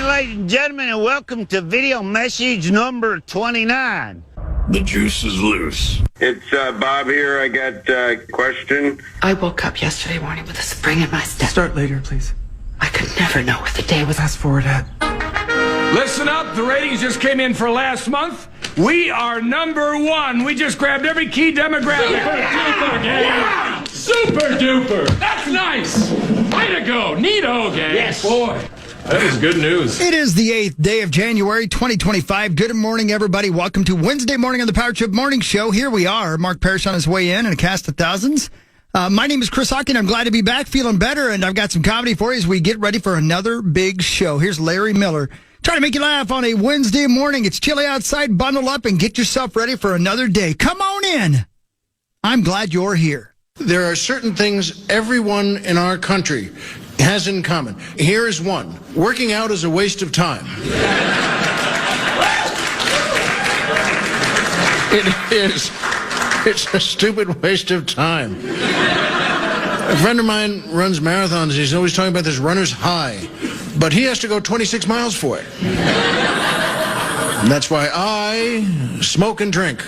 ladies and gentlemen, and welcome to video message number 29. The juice is loose. It's Bob here. I got a question. I woke up yesterday morning with a spring in my step. Start later, please. I could never know what the day was. Fast forward, Ed. Listen up, the ratings just came in for last month. We are number one. We just grabbed every key demographic. Super duper, gang. Yeah! Super duper. That's nice. Way to go. Neato, gang. Yes. Boy, that is good news. It is the 8th day of January, 2025. Good morning, everybody. Welcome to Wednesday morning on the Power Trip Morning Show. Here we are. Mark Parrish on his way in and a cast of thousands. My name is Chris Hawkin. I'm glad to be back, feeling better, and I've got some comedy for you as we get ready for another big show. Here's Larry Miller. Trying to make you laugh on a Wednesday morning. It's chilly outside. Bundle up and get yourself ready for another day. Come on in. I'm glad you're here. There are certain things everyone in our country has in common. Here is one. Working out is a waste of time. It is. It's a stupid waste of time. A friend of mine runs marathons. He's always talking about this runner's high. But he has to go 26 miles for it. And that's why I smoke and drink.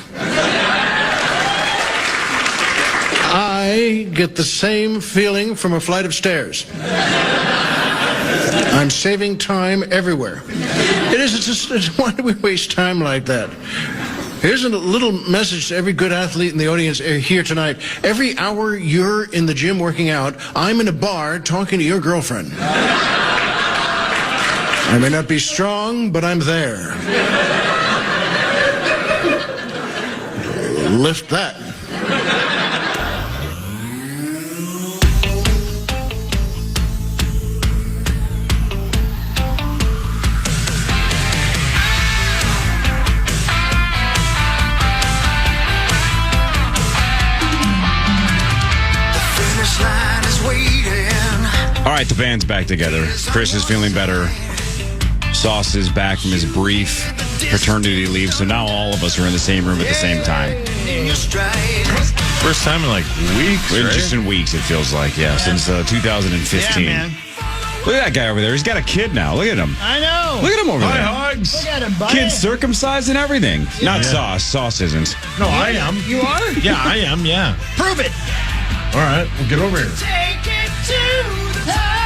I get the same feeling from a flight of stairs. I'm saving time everywhere. It is. Why do we waste time like that? Here's a little message to every good athlete in the audience here tonight. Every hour you're in the gym working out, I'm in a bar talking to your girlfriend. I may not be strong, but I'm there. Lift that. All right, the band's back together. Chris is feeling better. Sauce is back from his brief paternity leave, so now all of us are in the same room at the same time. First time in like weeks, right? Just in weeks, it feels like, yeah, since 2015. Yeah, man. Look at that guy over there. He's got a kid now. Look at him. I know. Look at him over there. Hugs. Look at him, buddy. Kid circumcised and everything. Yeah. Not Sauce. Sauce isn't. No, I am. You are? Yeah, I am, yeah. Prove it. All right, well, get over here. Take it to the top.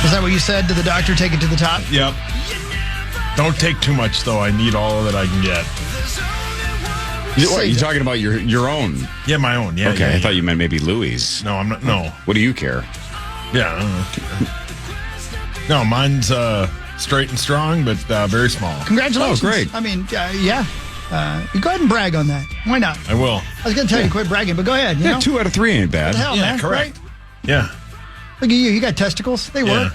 Is that what you said to the doctor? Take it to the top? Yep. Don't take too much, though. I need all that I can get. What, you talking about your own? Yeah, my own. Yeah. Okay, yeah, I thought you meant maybe Louis. No, I'm not. No. What do you care? Yeah, I don't know. No, mine's straight and strong, but very small. Congratulations. Oh, great. I mean, yeah. You go ahead and brag on that. Why not? I will. I was going to tell you to quit bragging, but go ahead. You know? 2 out of 3 ain't bad. What the hell, Yeah, man, correct. right? Yeah. Look at you. You got testicles. They work.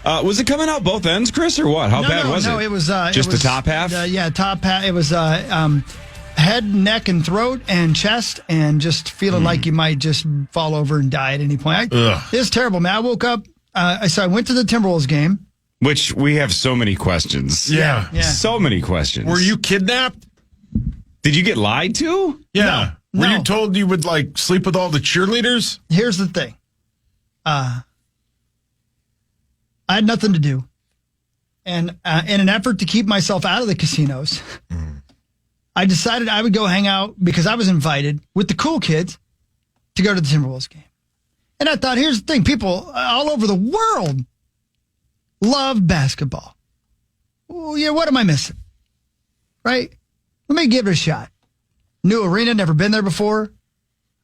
Was it coming out both ends, Chris, or what? How bad was it? No, it was... Just the top half? Yeah, top half. It was head, neck, and throat, and chest, and just feeling like you might just fall over and die at any point. It's terrible, man. I woke up... so I went to the Timberwolves game. Which we have so many questions. Yeah. So many questions. Were you kidnapped? Did you get lied to? Yeah. No. Were you told you would, like, sleep with all the cheerleaders? Here's the thing. I had nothing to do. And in an effort to keep myself out of the casinos, I decided I would go hang out because I was invited with the cool kids to go to the Timberwolves game. And I thought, here's the thing. People all over the world love basketball. Well, yeah, what am I missing? Right? Let me give it a shot. New arena, never been there before.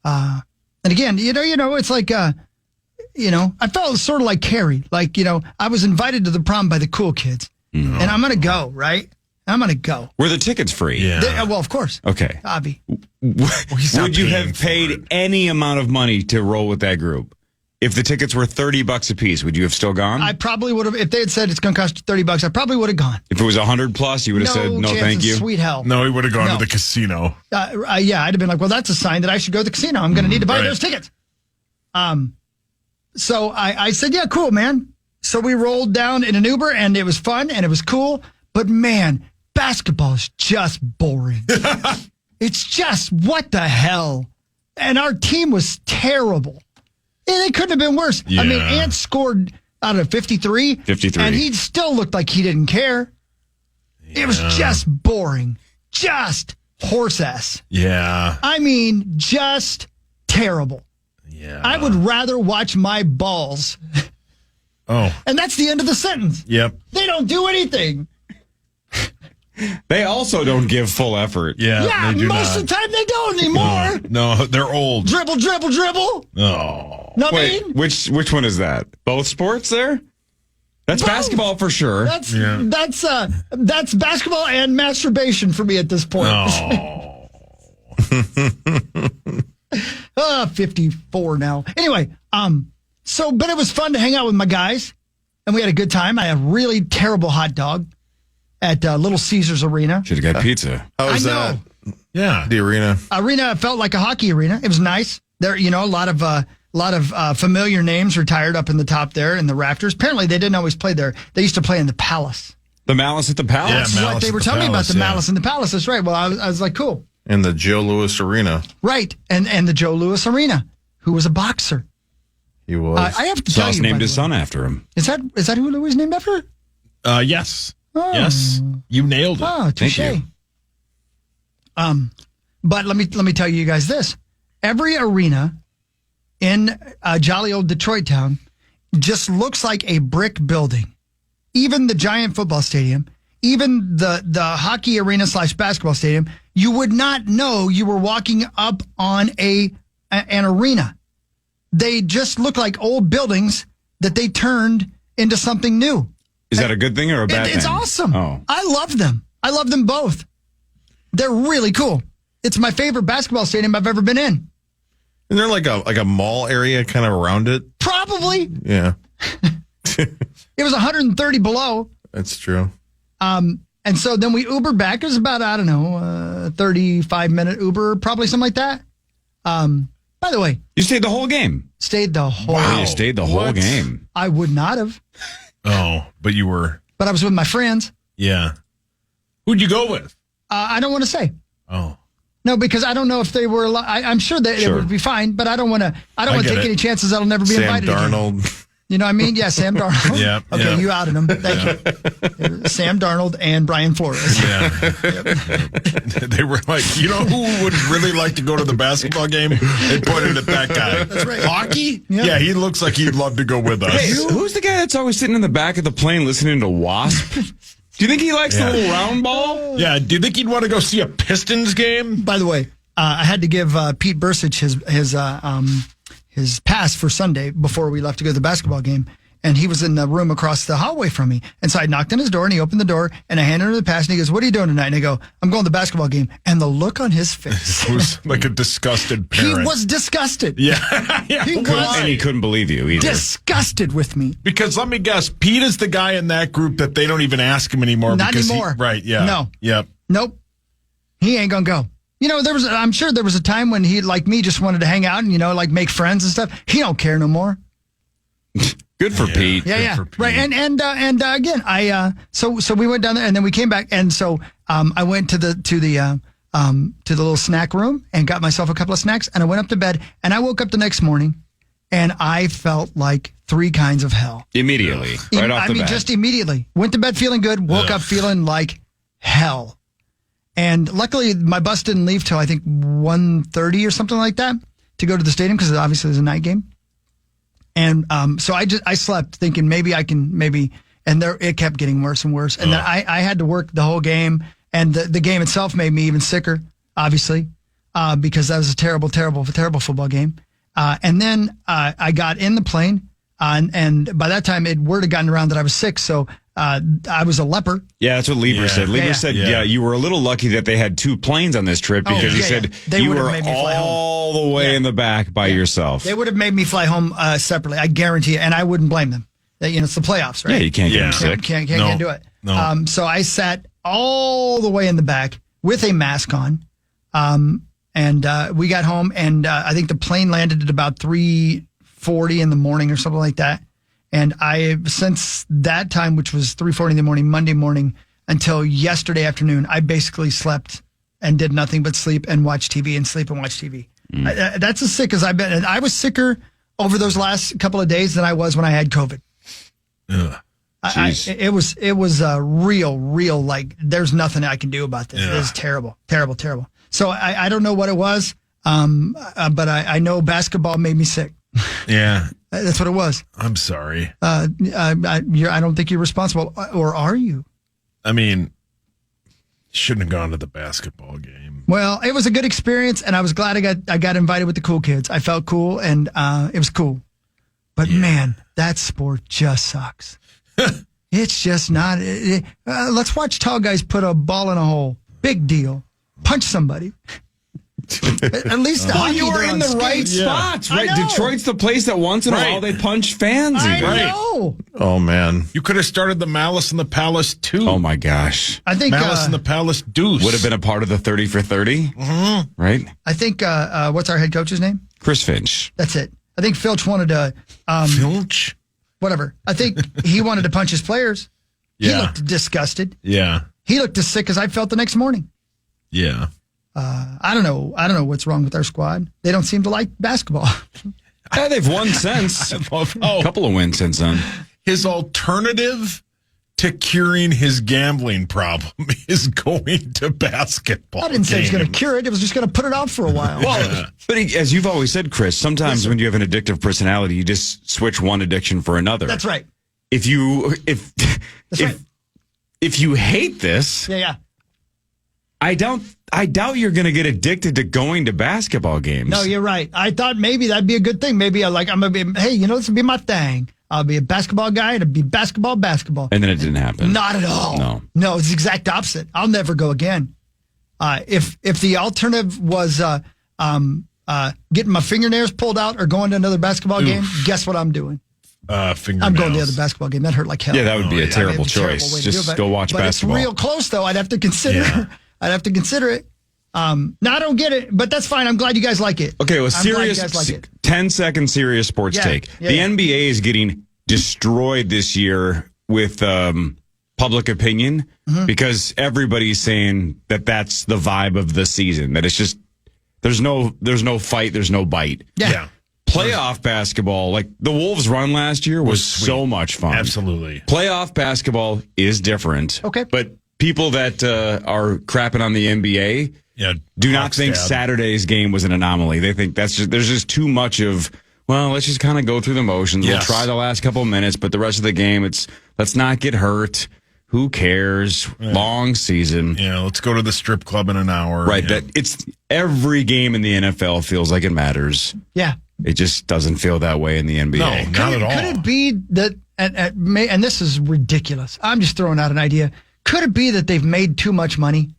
And again, you know, it's like, I felt sort of like Carrie. Like, I was invited to the prom by the cool kids. And I'm going to go, right? I'm going to go. Were the tickets free? Yeah. Well, of course. Okay. Avi. Would you have paid any amount of money to roll with that group? If the tickets were $30 a piece, would you have still gone? I probably would have. If they had said it's going to cost you $30, I probably would have gone. If it was $100 plus, you would have said, no, chance thank in you? Sweet hell. No, he would have gone to the casino. Yeah, I'd have been like, well, that's a sign that I should go to the casino. I'm going to need to buy those tickets. So I said, yeah, cool, man. So we rolled down in an Uber, and it was fun, and it was cool. But, man, basketball is just boring. It's just, what the hell? And our team was terrible. It couldn't have been worse. Yeah. I mean, Ant scored I don't know, 53? 53. And he still looked like he didn't care. It was just boring. Just horse ass. Yeah. I mean, just terrible. Yeah. I would rather watch my balls. Oh. And that's the end of the sentence. Yep. They don't do anything. They also don't give full effort. Yeah, they do most not. of the time they don't anymore. No, they're old. Dribble, dribble, dribble. Oh. No, I Wait, mean, which one is that? Both sports there? That's Both. basketball for sure. that's basketball and masturbation for me at this point. Oh. 54 now. Anyway, but it was fun to hang out with my guys, and we had a good time. I had a really terrible hot dog at Little Caesars Arena. Should have got pizza. How was I know. that? Yeah. The arena. Arena felt like a hockey arena. It was nice. There, a lot of familiar names retired up in the top there in the rafters. Apparently, they didn't always play there. They used to play in the Palace. The Malice at the Palace. Yeah, That's Malice what they at were the telling me about, Palace, the yeah. Malice in the Palace. That's right. Well, I was like, cool. In the Joe Louis Arena. Right. And the Joe Louis Arena, who was a boxer. He was. I have to tell Sauce you, named by his the way. son after him. Is that who Louis named after? Yes. Yes. You nailed it. Oh, touche. you. But let me tell you guys this. Every arena in jolly old Detroit town just looks like a brick building. Even the giant football stadium, even the hockey arena / basketball stadium, you would not know you were walking up on an arena. They just look like old buildings that they turned into something new. Is that a good thing or a bad thing? It's awesome. Oh. I love them. I love them both. They're really cool. It's my favorite basketball stadium I've ever been in. Isn't there like a mall area kind of around it? Probably. Yeah, It was 130 below. that's true. And so then we Ubered back. It was about, 35-minute Uber, probably something like that. By the way, You stayed the whole game. stayed the whole Oh, you stayed the whole game. I would not have, Oh, but you were. but I was with my friends. Yeah. Who'd you go with? I don't want to say. Oh. No, because I don't know if they were. I'm sure that it Sure. would be fine, but I don't want to. I don't want to get take it. any chances that'll never be Sam invited again. Darnold. You know what I mean? Yeah, Sam Darnold. Yeah, Okay, yeah. you outed him. Thank you. Sam Darnold and Brian Flores. Yeah. They were like, who would really like to go to the basketball game? They pointed at that guy. That's right. Hockey? Yeah. Yeah, he looks like he'd love to go with us. Hey, who's the guy that's always sitting in the back of the plane listening to Wasp? Do you think he likes Yeah. the little round ball? Yeah, do you think he'd want to go see a Pistons game? By the way, I had to give Pete Bursich his pass for Sunday before we left to go to the basketball game. And he was in the room across the hallway from me. And so I knocked on his door and he opened the door and I handed him the pass and he goes, "What are you doing tonight?" And I go, "I'm going to the basketball game." And the look on his face. It was like a disgusted He parent. was disgusted. Yeah. Yeah. He was And he couldn't believe you either. disgusted with me. Because let me guess, Pete is the guy in that group that they don't even ask him anymore. Not because anymore. Right, yeah. No. Yep. Nope. He ain't gonna go. I'm sure there was a time when he, like me, just wanted to hang out and, make friends and stuff. He don't care no more. Good for Pete. Yeah. for Pete. Right. And again, so we went down there and then we came back. And so, I went to the little snack room and got myself a couple of snacks and I went up to bed and I woke up the next morning and I felt like three kinds of hell. Immediately. Right off the bat. Just immediately. Went to bed feeling good, woke up feeling like hell. And luckily, my bus didn't leave till I think 1:30 or something like that to go to the stadium because obviously there's a night game. And so I slept thinking maybe I can and it kept getting worse and worse. And then I had to work the whole game, and the game itself made me even sicker, obviously, because that was a terrible, terrible, terrible football game. And then I got in the plane, and by that time word had gotten around that I was sick, so I was a leper. Yeah, that's what Lieber said. Lieber said, you were a little lucky that they had two planes on this trip because he said They you would have were made me fly home. all the way in the back by yourself. They would have made me fly home separately. I guarantee you, and I wouldn't blame them. It's the playoffs, right? Yeah, you can't get them sick. Can't do it. No. So I sat all the way in the back with a mask on, and we got home, and I think the plane landed at about 3:40 in the morning or something like that. And since that time, which was 3:40 in the morning, Monday morning, until yesterday afternoon, I basically slept and did nothing but sleep and watch TV and sleep and watch TV. That's as sick as I've been. And I was sicker over those last couple of days than I was when I had COVID. It was real. Like, there's nothing I can do about this. It was terrible. So I don't know what it was, but I know basketball made me sick. Yeah. That's what it was. I'm sorry. I don't think you're responsible, or are you? I mean, shouldn't have gone to the basketball game. Well, it was a good experience, and I was glad I got invited with the cool kids. I felt cool, and it was cool. But man, that sport just sucks. It's just not. Let's watch tall guys put a ball in a hole. Big deal. Punch somebody. At least you were in the right spots, right? Detroit's the place that once in a while they punch fans. I know. Oh man, You could have started the Malice in the Palace too. Oh my gosh. I think Malice in the Palace Deuce Would have been a part of the 30 for 30, right? I think what's our head coach's name? Chris Finch. That's it. I think Filch wanted to Filch. whatever. I think he wanted to punch his players. He Yeah. looked disgusted. Yeah. He looked as sick as I felt the next morning. Yeah. I don't know what's wrong with our squad. They don't seem to like basketball. Yeah, they've won since. A couple of wins since then. His alternative to curing his gambling problem is going to basketball. I didn't say he's going to games. cure it. It was just going to put it off for a while. But as you've always said, Chris, sometimes when you have an addictive personality, you just switch one addiction for another. That's right. If you hate this, Yeah. I doubt you're going to get addicted to going to basketball games. No, you're right. I thought maybe that'd be a good thing. Maybe I'm going to be, hey, this will be my thing. I'll be a basketball guy. It'll be basketball. And then it didn't happen. Not at all. No, it's the exact opposite. I'll never go again. If the alternative was getting my fingernails pulled out or going to another basketball game, guess what I'm doing? Fingernails. I'm going to the other basketball game. That hurt like hell. Yeah, that would be a terrible It'd be a terrible choice. way to do it, Just but- go watch but basketball. It's real close, though. I'd have to consider. Yeah. I'd have to consider it. Now I don't get it, but that's fine. I'm glad you guys like it. Okay, well, I'm glad you serious, guys like it. 10-second serious sports Yeah, take. yeah, The yeah. NBA is getting destroyed this year with public opinion because everybody's saying that that's the vibe of the season. That it's just there's no fight, there's no bite. Yeah. Playoff basketball, like the Wolves' run last year, was sweet. so much fun. Absolutely. Playoff basketball is different. Okay. But people that are crapping on the NBA Yeah. do not think Stab. Saturday's game was an anomaly. They think there's just too much of, well, let's just kind of go through the motions. Yes. We'll try the last couple of minutes, but the rest of the game, let's not get hurt. Who cares? Long season. Yeah. Let's go to the strip club in an hour. Right. Yeah. That it's every game in the NFL feels like it matters. Yeah. It just doesn't feel that way in the NBA. No, not at all. Could it be that, and this is ridiculous, I'm just throwing out an idea. Could it be that they've made too much money?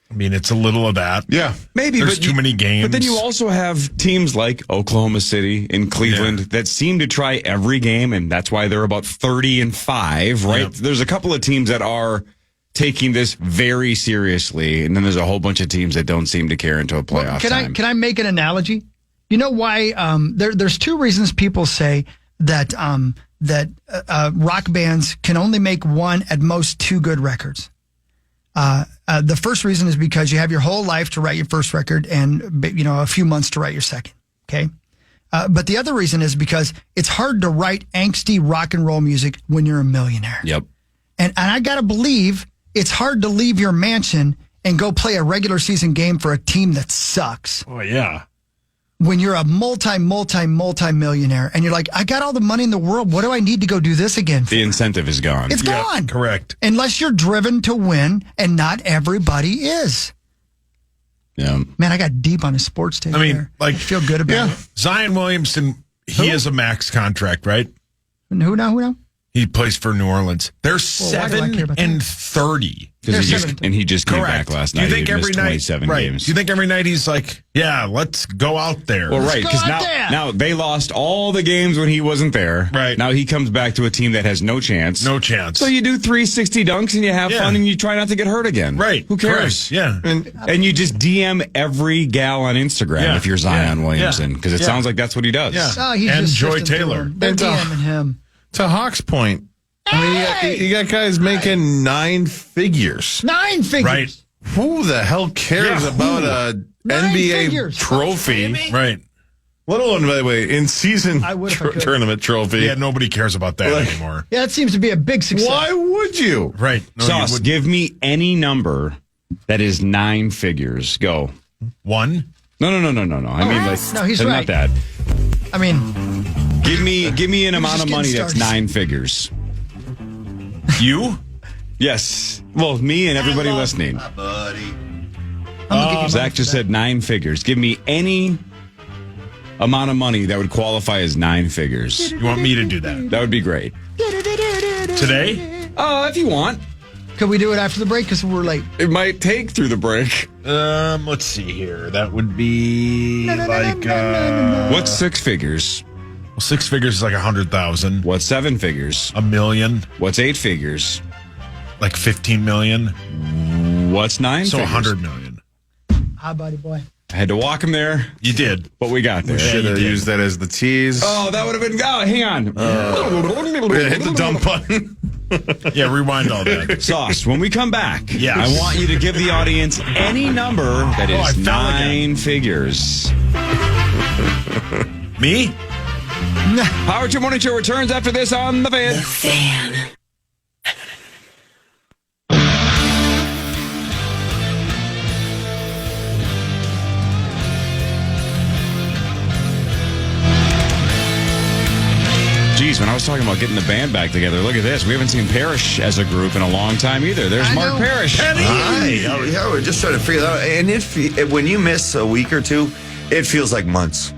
I mean, it's a little of that. Yeah. Maybe, There's but too many games. But then you also have teams like Oklahoma City and Cleveland that seem to try every game, and that's why they're about 30-5, right? Yeah. There's a couple of teams that are taking this very seriously, and then there's a whole bunch of teams that don't seem to care until a playoff time. Can I make an analogy? You know why? There's two reasons people say that rock bands can only make one, at most two good records. The first reason is because you have your whole life to write your first record and a few months to write your second. Okay. But the other reason is because it's hard to write angsty rock and roll music when you're a millionaire. Yep. And I got to believe it's hard to leave your mansion and go play a regular season game for a team that sucks. Oh, yeah. When you're a multi-millionaire and you're like, I got all the money in the world. What do I need to go do this again for? The incentive is gone. It's gone. Correct. Unless you're driven to win, and not everybody is. Yeah. Man, I got deep on a sports take. I mean, there. like, I feel good about it. Zion Williamson, he has a max contract, right? Who now? He plays for New Orleans. They're Well, why do I care about 7-30. Because They're he just came Correct. back last Do you night. think He every missed night, 27 right? games. Do you think every night he's like, yeah, let's go out there? Well, right, go because out there. now they lost all the games when he wasn't there. Right. Now he comes back to a team that has no chance. No chance. So you do 360 dunks and you have Yeah. fun and you try not to get hurt again. Right. Who cares? Correct. Yeah. And you just DM every gal on Instagram Yeah. if you're Zion Yeah. Williamson, because it Yeah. sounds like that's what he does. Yeah. Oh, he's And just Joy sifting through Taylor. them. They're It's a- DMing him. To Hawk's point, I mean, you got guys making 9 figures. 9 figures. Right. Who the hell cares Yeah, about a 9 NBA figures. trophy? Right. Little one, by the way, in season I would if I could. tournament trophy. Yeah, nobody cares about that anymore. Yeah, it seems to be a big success. Why would you? Right. No, Sauce, you would- give me any number that is 9 figures. Go. 1? No. I mean, like, No, he's not right. that. I mean, Give me an amount just of money getting that's started. 9 figures. You? Yes. Well, me and everybody listening. I'm gonna give you Zach money just for said 9 figures. Give me any amount of money that would qualify as 9 figures. You want me to do that? That would be great. Today? If you want. that. Could we do it after the break? Because we're late. It might take through the break. Let's see here. That would be What's 6 figures? well, 6 figures is like 100,000. What's 7 figures? $1 million, What's 8 figures? like 15 million. What's 9 So figures? 100 million. Hi, buddy boy. I had to walk him there, You did. but we got there. Should have you did. used that as the tease. Oh, that would have been. Oh, hang on. We're gonna hit the dump button. Yeah, rewind all that. Sauce, when we come back, Yes. I want you to give the audience any number that I is fell 9 figures. Me? Power 2 Morning Show returns after this on The Fan. Fan. Geez, when I was talking about getting the band back together, look at this. We haven't seen Parrish as a group in a long time either. There's I Mark know. Parrish. Hi. Yeah, we're just trying to figure that out. And when you miss a week or two, it feels like months.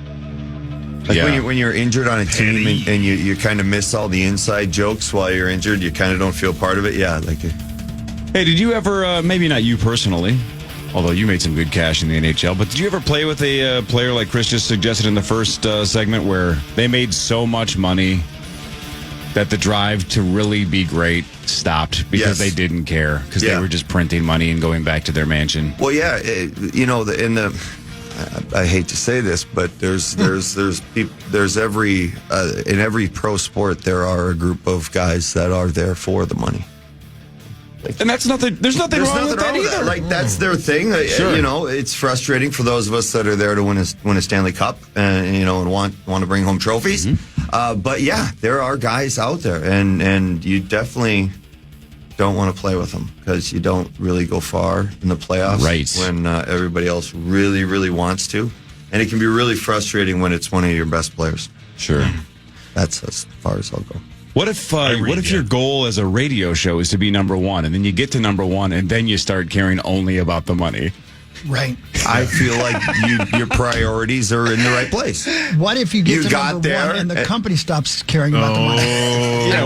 Like Yeah. when you're injured on a team and you kind of miss all the inside jokes while you're injured, you kind of don't feel part of it. Yeah, like Hey, did you ever, maybe not you personally, although you made some good cash in the NHL, but did you ever play with a player like Chris just suggested in the first segment where they made so much money that the drive to really be great stopped because Yes. they didn't care because they Yeah. were just printing money and going back to their mansion? well, yeah, I hate to say this, but there's every in every pro sport there are a group of guys that are there for the money. And that's nothing. There's nothing wrong with that either. Like that's their thing. Sure. You know, it's frustrating for those of us that are there to win a Stanley Cup and and want to bring home trophies. But yeah, there are guys out there, and you definitely don't want to play with them because you don't really go far in the playoffs. Right. When everybody else really, really wants to, and it can be really frustrating when it's one of your best players. Sure. That's as far as I'll go. What if your goal as a radio show is to be number one, and then you get to number one, and then you start caring only about the money? Right. I feel like your priorities are in the right place. What if you get You to got number there, one and the company stops caring about the money? Yeah.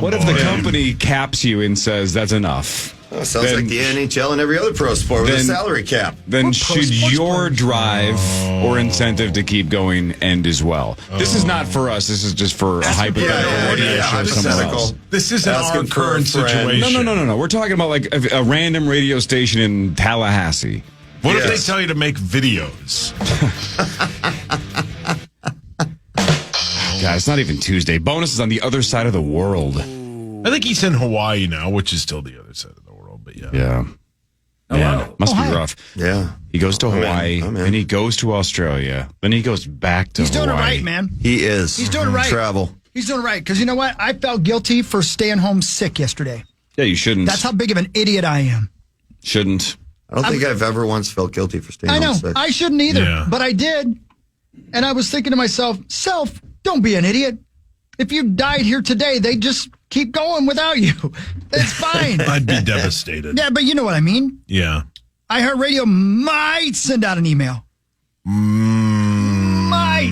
What if the company caps you and says that's enough? Well, sounds Then- like the NHL and every other pro sport with a then- salary cap. Then We're pro should sports your players. drive or incentive to keep going end as well? This is not for us. This is just for a hypothetical radio show somewhere else. This isn't Asking our for a current friend. situation. No. We're talking about like a random radio station in Tallahassee. What if they Yes. tell you to make videos? God, it's not even Tuesday. Bonus is on the other side of the world. I think he's in Hawaii now, which is still the other side of the world. But yeah. Yeah. Man, must be rough. Yeah. He goes to I'm in. Hawaii, I'm in. then he goes to Australia, then he goes back to He's Hawaii. doing it right, man. He is. He's doing it right. Travel. He's doing it right. Because you know what? I felt guilty for staying home sick yesterday. Yeah, you shouldn't. That's how big of an idiot I am. Shouldn't. I don't think I've ever once felt guilty for staying I know. home sick. I shouldn't either. Yeah. But I did. And I was thinking to myself, don't be an idiot. If you died here today, they'd just keep going without you. It's fine. I'd be devastated. Yeah, but you know what I mean. Yeah. iHeartRadio might send out an email. Might.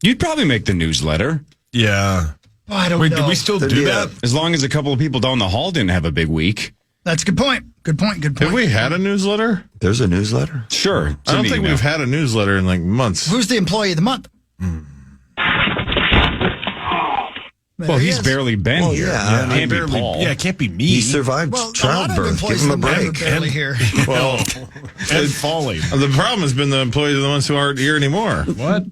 You'd probably make the newsletter. Yeah. Oh, I don't Wait, know. do we still do Yeah. that? As long as a couple of people down the hall didn't have a big week. That's a good point. Good point. Good point. Have we had a newsletter? There's a newsletter. Sure. it's I don't an think email. we've had a newsletter in like months. Who's the employee of the month? Well, he's barely been here. yeah, It can't be Barely- Paul. Yeah, it can't be me. He survived Well, a lot of childbirth. Give employees him a of the month are break. barely here. Well, and falling. the problem has been the employees are the ones who aren't here anymore. What?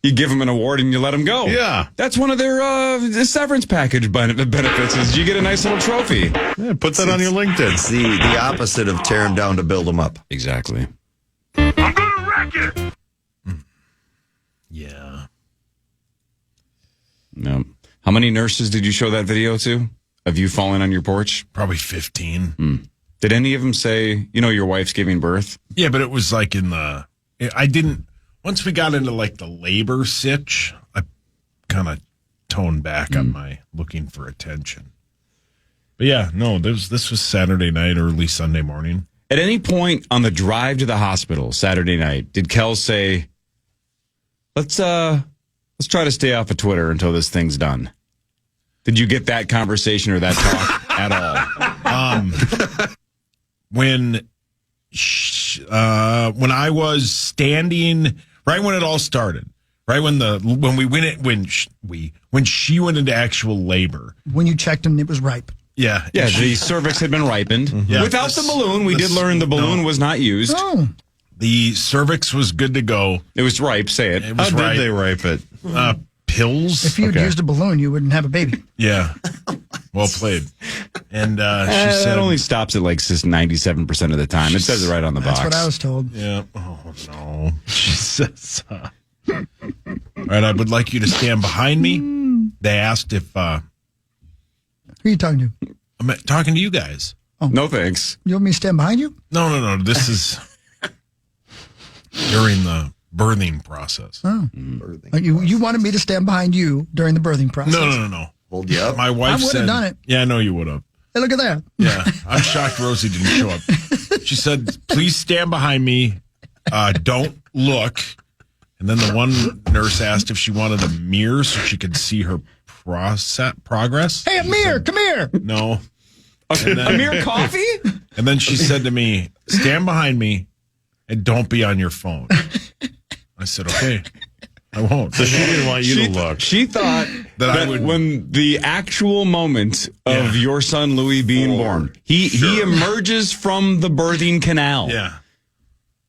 You give them an award and you let them go. Yeah. That's one of their severance package benefits is you get a nice little trophy. Yeah, put that on your LinkedIn. It's the opposite of tear him down to build him up. Exactly. Yeah. No. How many nurses did you show that video to of you falling on your porch? Probably 15. Did any of them say, your wife's giving birth? Yeah, but it was like once we got into like the labor sitch, I kind of toned back on my looking for attention. But yeah, no, this was Saturday night, early Sunday morning. At any point on the drive to the hospital Saturday night, did Kel say, let's try to stay off of Twitter until this thing's done? Did you get that conversation or that talk at all? When I was standing right when it all started, right when she went into actual labor. When you checked and it was ripe. Yeah. Yeah, the cervix had been ripened. Yeah, Without the balloon, we did learn the balloon was not used. Oh. The cervix was good to go. It was ripe, say it. It was How ripe. did they ripe it? Pills. If you'd used a balloon, you wouldn't have a baby. Yeah. Well played. And she That said, only stops at like 97% of the time. It says it right on the box. That's what I was told. yeah. Oh, no. She says, all right, I would like you to stand behind me. They asked if Who are you talking to? I'm talking to you guys. No thanks. You want me to stand behind you? No. This is during the birthing process. Oh. You wanted me to stand behind you during the birthing process? No. Hold you up. My wife I would've said, done it. Yeah, I know you would have. Hey, look at that. Yeah, I'm shocked Rosie didn't show up. She said, please stand behind me. Don't look. And then the one nurse asked if she wanted a mirror so she could see her progress. Hey, Amir, come here. No. Amir Coffee? And then she said to me, stand behind me and don't be on your phone. I said, okay, I won't. So she didn't want you to look. She thought That I that would- when the actual moment of Yeah. your son Louis being born, he emerges from the birthing canal, Yeah,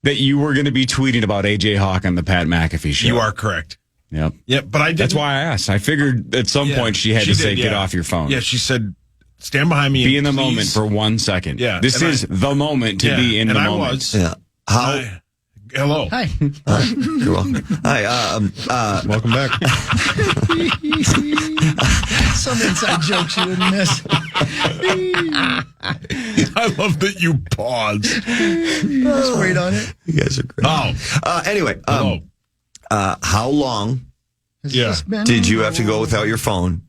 that you were going to be tweeting about AJ Hawk on the Pat McAfee show. you are correct. Yep. Yeah, but I didn't. That's why I asked. I figured at some point she had to say, did, get yeah. off your phone. Yeah, she said, stand behind me. Be and in the please. moment for 1 second. Yeah, This and is the moment to be in and the I moment. was. Yeah. How? Hello. Hi. You're welcome. Hi. Welcome back. Some inside jokes you didn't miss. I love that you paused. Just wait on it. You guys are great. Oh, Anyway, hello. how long Has Yeah. this been- did you have to go without your phone,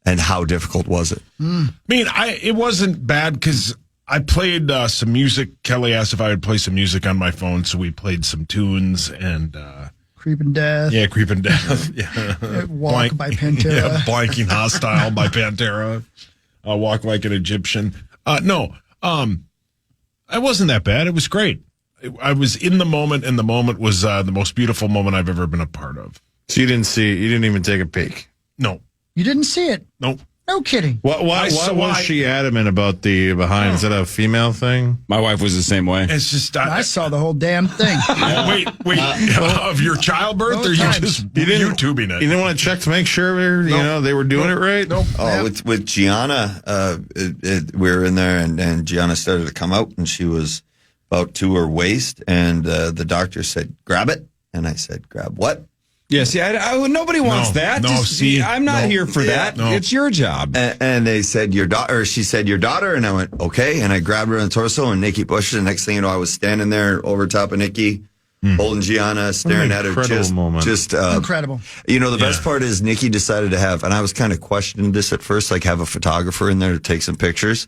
and how difficult was it? I mean, it wasn't bad because I played some music. Kelly asked if I would play some music on my phone, so we played some tunes and Creeping Death. yeah, Creeping Death. Yeah. Walk by Pantera. Yeah, Blanking Hostile by Pantera. Walk Like an Egyptian. No, it wasn't that bad. It was great. I was in the moment, and the moment was the most beautiful moment I've ever been a part of. So you didn't see it. You didn't even take a peek. No, You didn't see it. no. No kidding. Why was she adamant about the behind? Is that a female thing? My wife was the same way. It's just I saw the whole damn thing. wait. Of your childbirth, or you times. just YouTubing it? You didn't want to check to make sure they were doing it right? Nope. Oh, with Gianna, we were in there, and Gianna started to come out, and she was about to her waist, and the doctor said, "Grab it," and I said, "Grab what?" Yeah, see, nobody wants that. No, Just- see, I'm not no. here for that. no. It's your job. And they said, "Your daughter," or she said, "Your daughter," and I went, "Okay," and I grabbed her in the torso, and Nikki pushed her. The next thing you know, I was standing there over top of Nikki, holding Gianna, staring at her. incredible moment. Incredible. You know, the best part is Nikki decided to have, and I was kind of questioning this at first, like have a photographer in there to take some pictures.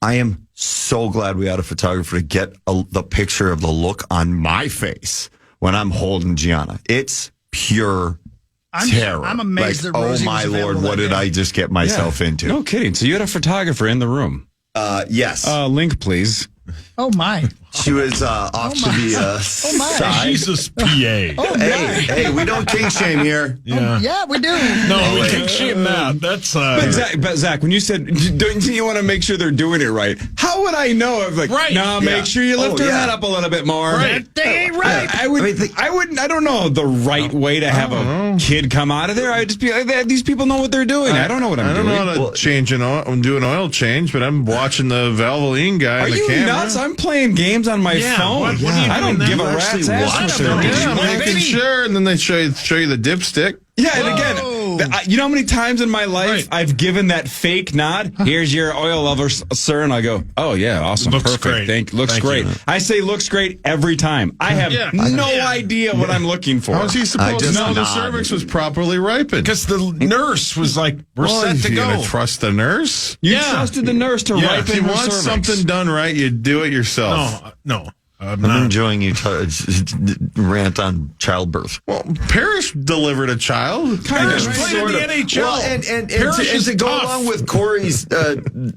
I am so glad we had a photographer to get the picture of the look on my face when I'm holding Gianna. It's pure terror. I'm amazed like, that Rosie oh my was available Lord, what that did day. I just get myself into? No kidding. So you had a photographer in the room. Yes. Link, please. Oh, my. She was off to the my. side. Jesus, PA. Oh, my. Hey, we don't kink shame here. Yeah, we do. No, we can shame that. That's But Zach, when you said, don't you want to make sure they're doing it right? How would I know? If like, Right. no, make sure you lift Oh, her yeah. head up a little bit more. Right. They ain't right. I wouldn't. I don't know the right way to have a kid come out of there. I'd just be like, these people know what they're doing. I don't know what I'm I don't doing. know how to change do an oil change, but I'm watching the Valvoline guy Are in the you camera. nuts? I'm playing games times on my phone. what are you I don't doing give a then? rat's Actually ass what they're watch doing. them. Yeah, What, making baby? sure, and then they show you the dipstick. Yeah, and again, you know how many times in my life I've given that fake nod? Here's your oil level, sir, and I go, "Oh yeah, awesome, Looks perfect, great. looks Thank great." you. I say looks great every time. I have no idea what I'm looking for. How is he supposed to just know the nod. cervix was properly ripened? Because the nurse was like, "We're set to you go." gonna trust the nurse? You trusted the nurse to Yeah. ripen If you her want cervix. something done right, you do it yourself. No. I'm I'm not. enjoying you rant on childbirth. Well, Parrish delivered a child. Parrish Kind of, played in sort the of. NHL. Well, and Parrish to is go tough. along with Corey's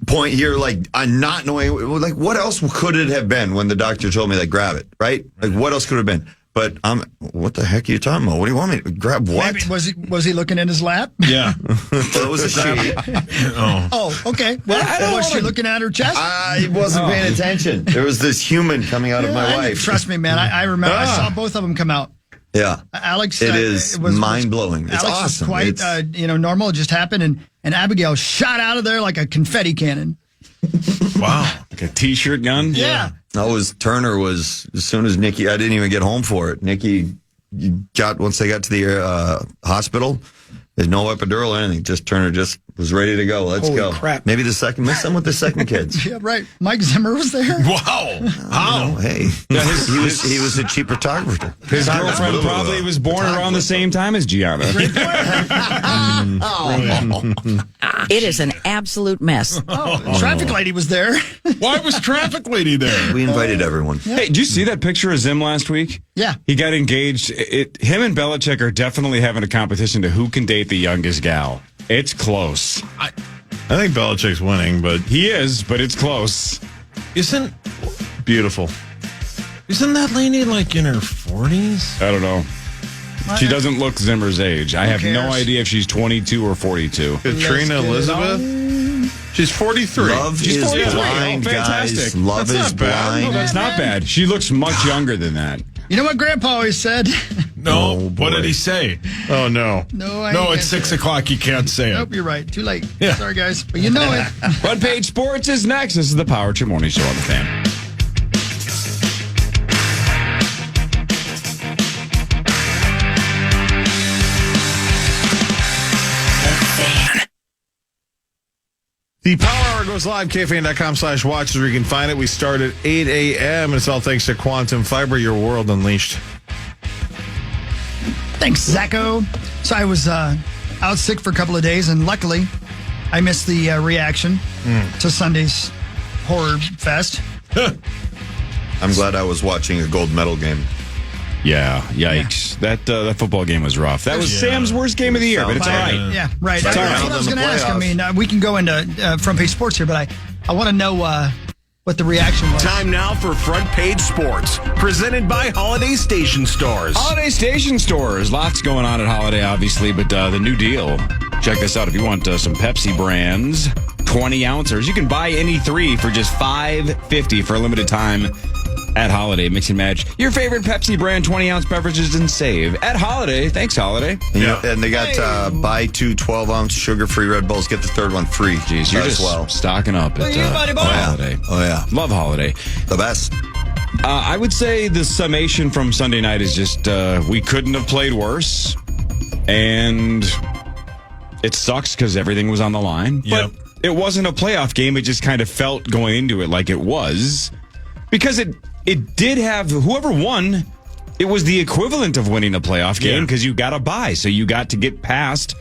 point here, like I'm not knowing, like what else could it have been when the doctor told me, like grab it, right? Like what else could it have been? But what the heck are you talking about? What do you want me to grab? What? Maybe, was he looking in his lap? Yeah. Well, it was a she. Oh, okay. Well, was she looking at her chest? I wasn't paying attention. There was this human coming out of my I- wife. Trust me, man. I remember. I saw both of them come out. Yeah. Alex, It is mind-blowing. It's Alex awesome. was quite, It's- normal. It just happened, and Abigail shot out of there like a confetti cannon. Wow. Like a t-shirt gun. Yeah. Turner was, as soon as Nikki, I didn't even get home for it. Nikki once they got to the hospital, there's no epidural or anything. Turner just was ready to go. Let's Holy go. crap. Maybe some with the second kids. Yeah, right. Mike Zimmer was there. Wow. How? Oh, hey, he was a cheap photographer. His girlfriend probably was born around the same time as Gianna. It is an absolute mess. Traffic lady was there. Why was traffic lady there? We invited everyone. Hey, did you see that picture of Zim last week? Yeah. He got engaged. Him and Belichick are definitely having a competition to who can date the youngest gal. It's close. I think Belichick's winning, but He is, but it's close. Isn't beautiful. that lady like in her 40s? I don't know. She doesn't look Zimmer's age. I have no cares? idea if she's 22 or 42. Katrina get it Elizabeth? She's 43. Love She's is 43. blind, Oh, fantastic. guys. Love That's is not bad. blind. No, that's not bad. She looks much younger than that. You know what Grandpa always said? No. Oh, What boy. did he say? Oh, no. No, I No, ain't it's gonna 6 say it. o'clock. You can't say it. Nope, you're right. Too late. Yeah. Sorry, guys. But you know it. Front Page Sports is next. This is the Power Trip Morning Show on the Fan. The Power Hour goes live, KFAN.com/watch, where you can find it. We start at 8 a.m. It's all thanks to Quantum Fiber, your world unleashed. Thanks, Zacho. So I was out sick for a couple of days, and luckily, I missed the reaction to Sunday's horror fest. I'm glad I was watching a gold medal game. Yeah, yikes. That football game was rough. That was Sam's worst game of the year, but it's all right. Yeah, right. It's all That's right. what I was In going the to ask. I playoffs. mean, we can go into front page sports here, but I want to know what the reaction was. Time now for Front Page Sports, presented by Holiday Station Stores. Holiday Station Stores. Lots going on at Holiday, obviously, but the new deal. Check this out. If you want some Pepsi brands, 20 ounces, you can buy any 3 for just $5.50 for a limited time at Holiday. Mix and match your favorite Pepsi brand 20-ounce beverages and save at Holiday. Thanks, Holiday. And they got buy 2 12-ounce sugar-free Red Bulls, get the third one free. Jeez, you're just stocking up at Holiday. Oh, yeah. Love Holiday. The best. I would say the summation from Sunday night is just we couldn't have played worse, and it sucks because everything was on the line. Yep. But it wasn't a playoff game. It just kind of felt going into it like it was, because it did have whoever won. It was the equivalent of winning a playoff game because you got a bye, so you got to get past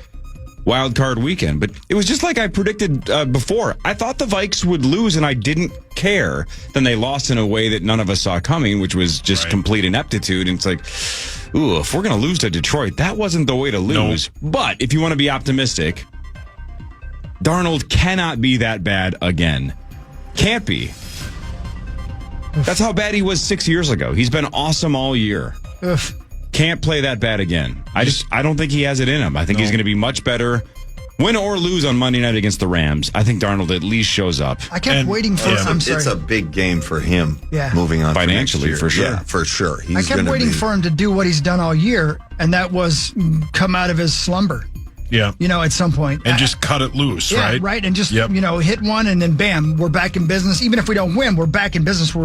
wild card weekend. But it was just like I predicted before. I thought the Vikes would lose, and I didn't care. Then they lost in a way that none of us saw coming, which was just complete ineptitude. And it's like, ooh, if we're going to lose to Detroit, that wasn't the way to lose. But if you want to be optimistic, Darnold cannot be that bad again. Can't be. That's how bad he was 6 years ago. He's been awesome all year. Ugh. Can't play that bad again. I don't think he has it in him. I think he's going to be much better, win or lose on Monday night against the Rams. I think Darnold at least shows up. I kept waiting for. I'm sorry. It's a big game for him. Yeah. Moving on Financially, for, next year. for sure. Yeah, for sure. He's I kept gonna waiting be- for him to do what he's done all year, and that was come out of his slumber. Yeah. At some point. And just cut it loose, Yeah, right? right. And just, hit one and then bam, we're back in business. Even if we don't win, we're back in business.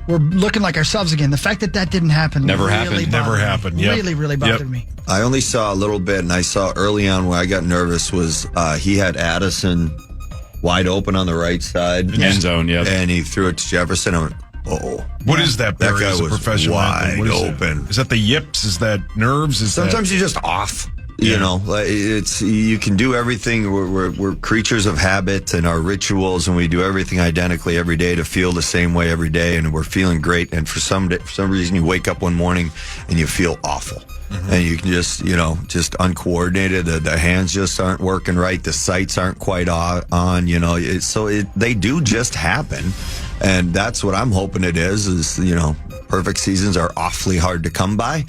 we're looking like ourselves again. The fact that didn't happen Never happened. Yep. Really bothered me. I only saw a little bit, and I saw early on where I got nervous was he had Addison wide open on the right side. End zone, yeah. And he threw it to Jefferson. I went, What is that, Barry, That guy as a was professional wide athlete? What is open. Is that the yips? Is that nerves? Sometimes you're just off. You know, it's you can do everything. We're creatures of habit and our rituals, and we do everything identically every day to feel the same way every day, and we're feeling great. And for some reason, you wake up one morning and you feel awful, and you can just uncoordinated. The hands just aren't working right. The sights aren't quite on. They do just happen, and that's what I'm hoping it is. Perfect seasons are awfully hard to come by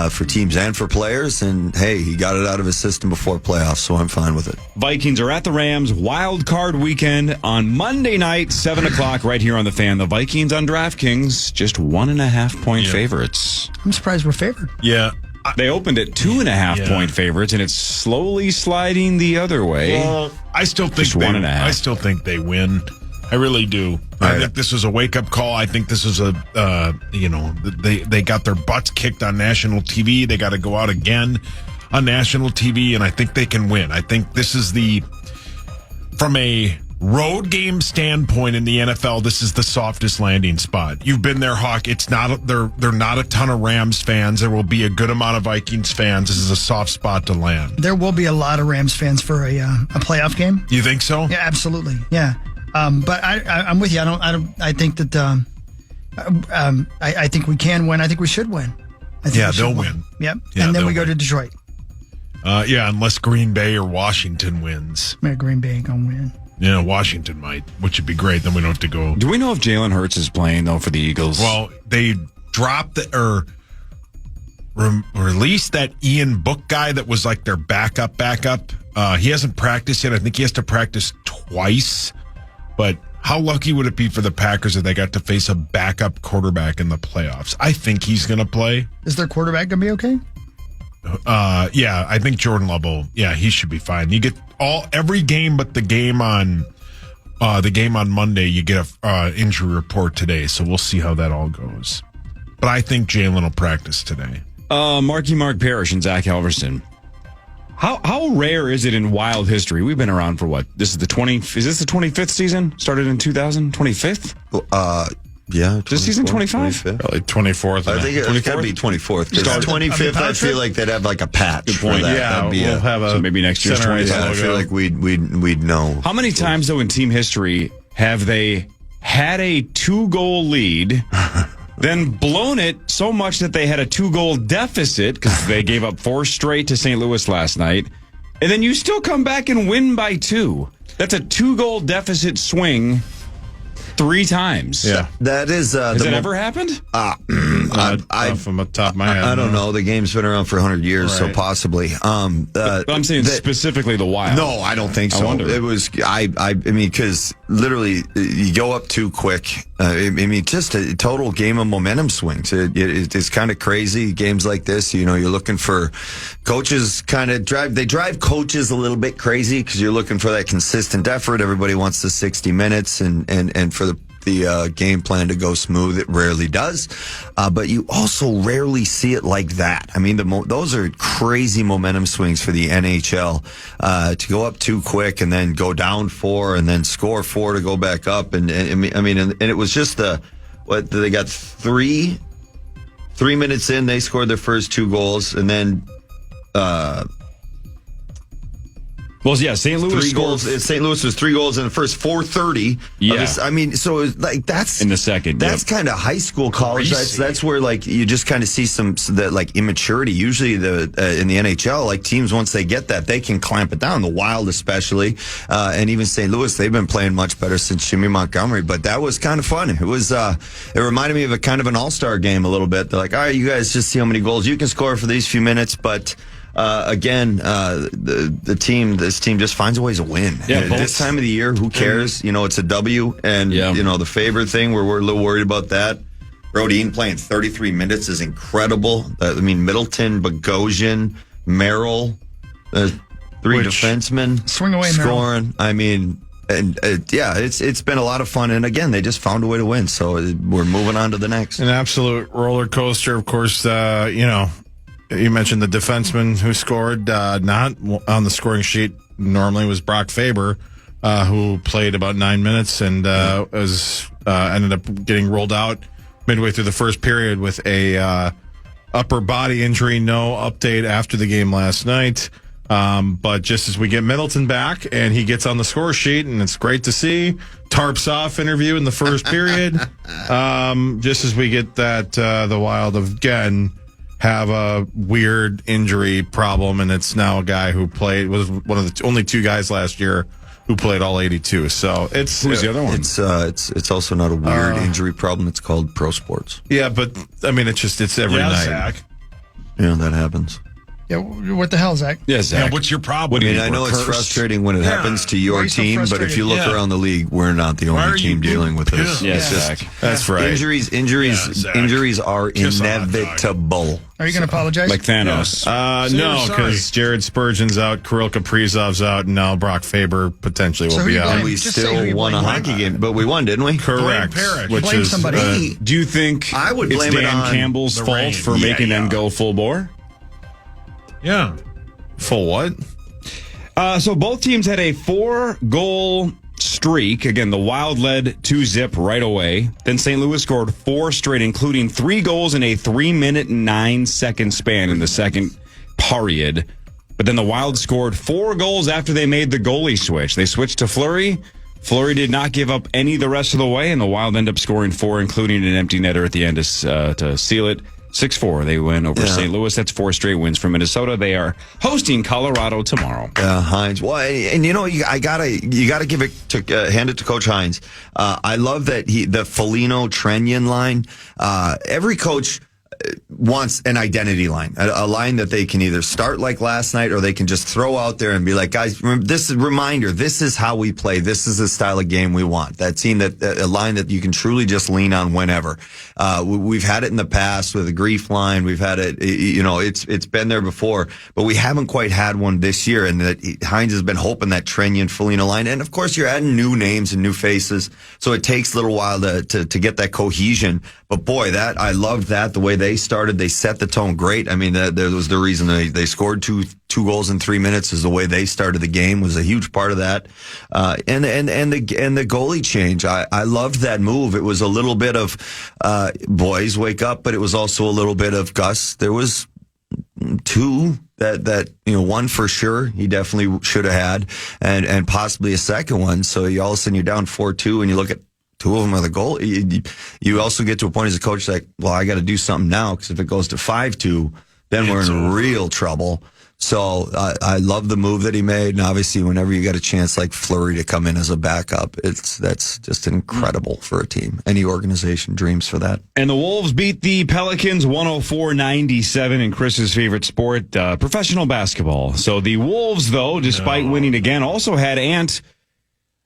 for teams and for players. And, hey, he got it out of his system before playoffs, so I'm fine with it. Vikings are at the Rams wild card weekend on Monday night, 7 o'clock, right here on The Fan. The Vikings on DraftKings, just 1.5-point favorites. I'm surprised we're favored. Yeah. They opened at 2.5-point favorites, and it's slowly sliding the other way. Well, I still think Just 1.5. I still think they win. I really do. I think this was a wake-up call. I think this is they got their butts kicked on national TV. They got to go out again on national TV, and I think they can win. I think this is from a road game standpoint in the NFL, this is the softest landing spot. You've been there, Hawk. It's not they're not a ton of Rams fans. There will be a good amount of Vikings fans. This is a soft spot to land. There will be a lot of Rams fans for a playoff game. You think so? Yeah, absolutely. Yeah. But I'm with you. I think that I think we can win. I think we should win. They'll win. Yep. Yeah, and then we they'll go to Detroit. Unless Green Bay or Washington wins. Green Bay ain't gonna win. Yeah, Washington might, which would be great. Then we don't have to go. Do we know if Jalen Hurts is playing, though, for the Eagles? Well, they dropped released that Ian Book guy that was like their backup. He hasn't practiced yet. I think he has to practice twice. But how lucky would it be for the Packers if they got to face a backup quarterback in the playoffs? I think he's going to play. Is their quarterback going to be okay? Yeah, I think Jordan Love he should be fine. You get every game but the game on Monday, you get a injury report today, so we'll see how that all goes. But I think Jalen will practice today. Mark Parrish and Zach Halverson. How rare is it in wild history? We've been around for what? Is this the 25th season? Started in 2000? 25th? Yeah. This season 25? Probably 24th. I think it's got to be 24th. Because 25th, I feel like they'd have like a patch. Good point. Yeah, we'll have so maybe next year's 25th. Yeah, I feel like we'd know. How many times, though, in team history have they had a 2-goal lead, then blown it so much that they had a 2-goal deficit because they gave up 4 straight to St. Louis last night, and then you still come back and win by 2? That's a 2-goal deficit swing 3 times. Yeah. That is... Has that ever happened? From the top of my head. I don't know. The game's been around for 100 years, so Right. possibly. But I'm saying specifically the Wild. No, I don't think so. I wonder. It was... I mean, because literally, you go up too quick. Just a total game of momentum swings. It's kind of crazy. Games like this, you're looking for coaches kind of drive coaches a little bit crazy because you're looking for that consistent effort. Everybody wants the 60 minutes and for the game plan to go smooth. It rarely does. But you also rarely see it like that. I mean, those are crazy momentum swings for the NHL. To go up too quick and then go down 4 and then score 4 to go back up. And it was just they got 3 minutes in, they scored their first 2 goals, and then St. Louis 3 goals. St. Louis was 3 goals in the first 4:30. Yeah, so it's like that's in the second. That's kind of high school, college. That's where like you just kind of see some that like immaturity. Usually in the NHL, like teams once they get that, they can clamp it down. The Wild especially, and even St. Louis, they've been playing much better since Jimmy Montgomery. But that was kind of fun. It was. It reminded me of a kind of an all-star game a little bit. They're like, all right, you guys just see how many goals you can score for these few minutes, but. This team just finds ways to win. Yeah, this time of the year, who cares? It's a W, and the favorite thing where we're a little worried about that. Brodin playing 33 minutes is incredible. Middleton, Bogosian, Merrill, 3 defensemen swing away scoring. Merrill. And it's been a lot of fun. And again, they just found a way to win. So we're moving on to the next. An absolute roller coaster. Of course, you mentioned the defenseman who scored, not on the scoring sheet normally was Brock Faber, who played about 9 minutes and ended up getting rolled out midway through the first period with a upper body injury. No update after the game last night. But just as we get Middleton back and he gets on the score sheet, and it's great to see tarps off interview in the first period. Just as we get that, the Wild again have a weird injury problem, and it's now a guy who was one of the only 2 guys last year who played all 82. So it's who's the other one? It's also not a weird injury problem. It's called pro sports. Yeah, but I mean, it's every night. Zach. Yeah, that happens. Yeah, what the hell, Zach? Yes, Zach. Yeah, what's your problem? I know it's frustrating when it happens to your team, but if you look around the league, we're not the only team dealing with this. Yes, Zach. That's right. Injuries are inevitable. Are you going to apologize? Like Thanos. No, because Jared Spurgeon's out, Kirill Kaprizov's out, and now Brock Faber potentially will be out. And we still won a hockey game, but we won, didn't we? Correct. Blame somebody. Do you think I would blame it's Dan it on Campbell's the fault rain. for making them go full bore? Yeah. Full what? So both teams had a 4-goal streak. Again, the Wild led 2-0 right away. Then St. Louis scored 4 straight, including 3 goals in a 3-minute and 9-second span in the second period. But then the Wild scored 4 goals after they made the goalie switch. They switched to Fleury. Fleury did not give up any the rest of the way, and the Wild ended up scoring 4, including an empty netter at the end to seal it. 6-4. They win over St. Louis. That's 4 straight wins for Minnesota. They are hosting Colorado tomorrow. Hines. Well, and you gotta give it to hand it to Coach Hines. I love that the Foligno Trenyan line. Every coach wants an identity line, a line that they can either start like last night or they can just throw out there and be like, guys, this is a reminder. This is how we play. This is the style of game we want. That team, a line that you can truly just lean on whenever. We've had it in the past with the Grief line. We've had it, it's been there before, but we haven't quite had one this year. And that Hines has been hoping that Trenyan Foligno line. And of course, you're adding new names and new faces, so it takes a little while to get that cohesion. But boy, I loved that, the way they started. They set the tone great. I mean, that was the reason they scored two goals in 3 minutes, is the way they started the game was a huge part of that. And the goalie change. I loved that move. It was a little bit of, boys wake up, but it was also a little bit of Gus. There was 2 that one for sure he definitely should have had, and possibly a second one. So all of a sudden you're down 4-2 and you look at 2 of them are the goal. You also get to a point as a coach like, well, I got to do something now, because if it goes to 5-2, then we're in real trouble. So I love the move that he made, and obviously, whenever you got a chance like Fleury to come in as a backup, that's just incredible for a team. Any organization dreams for that. And the Wolves beat the Pelicans 104-97 in Chris's favorite sport, professional basketball. So the Wolves, though, despite winning again, also had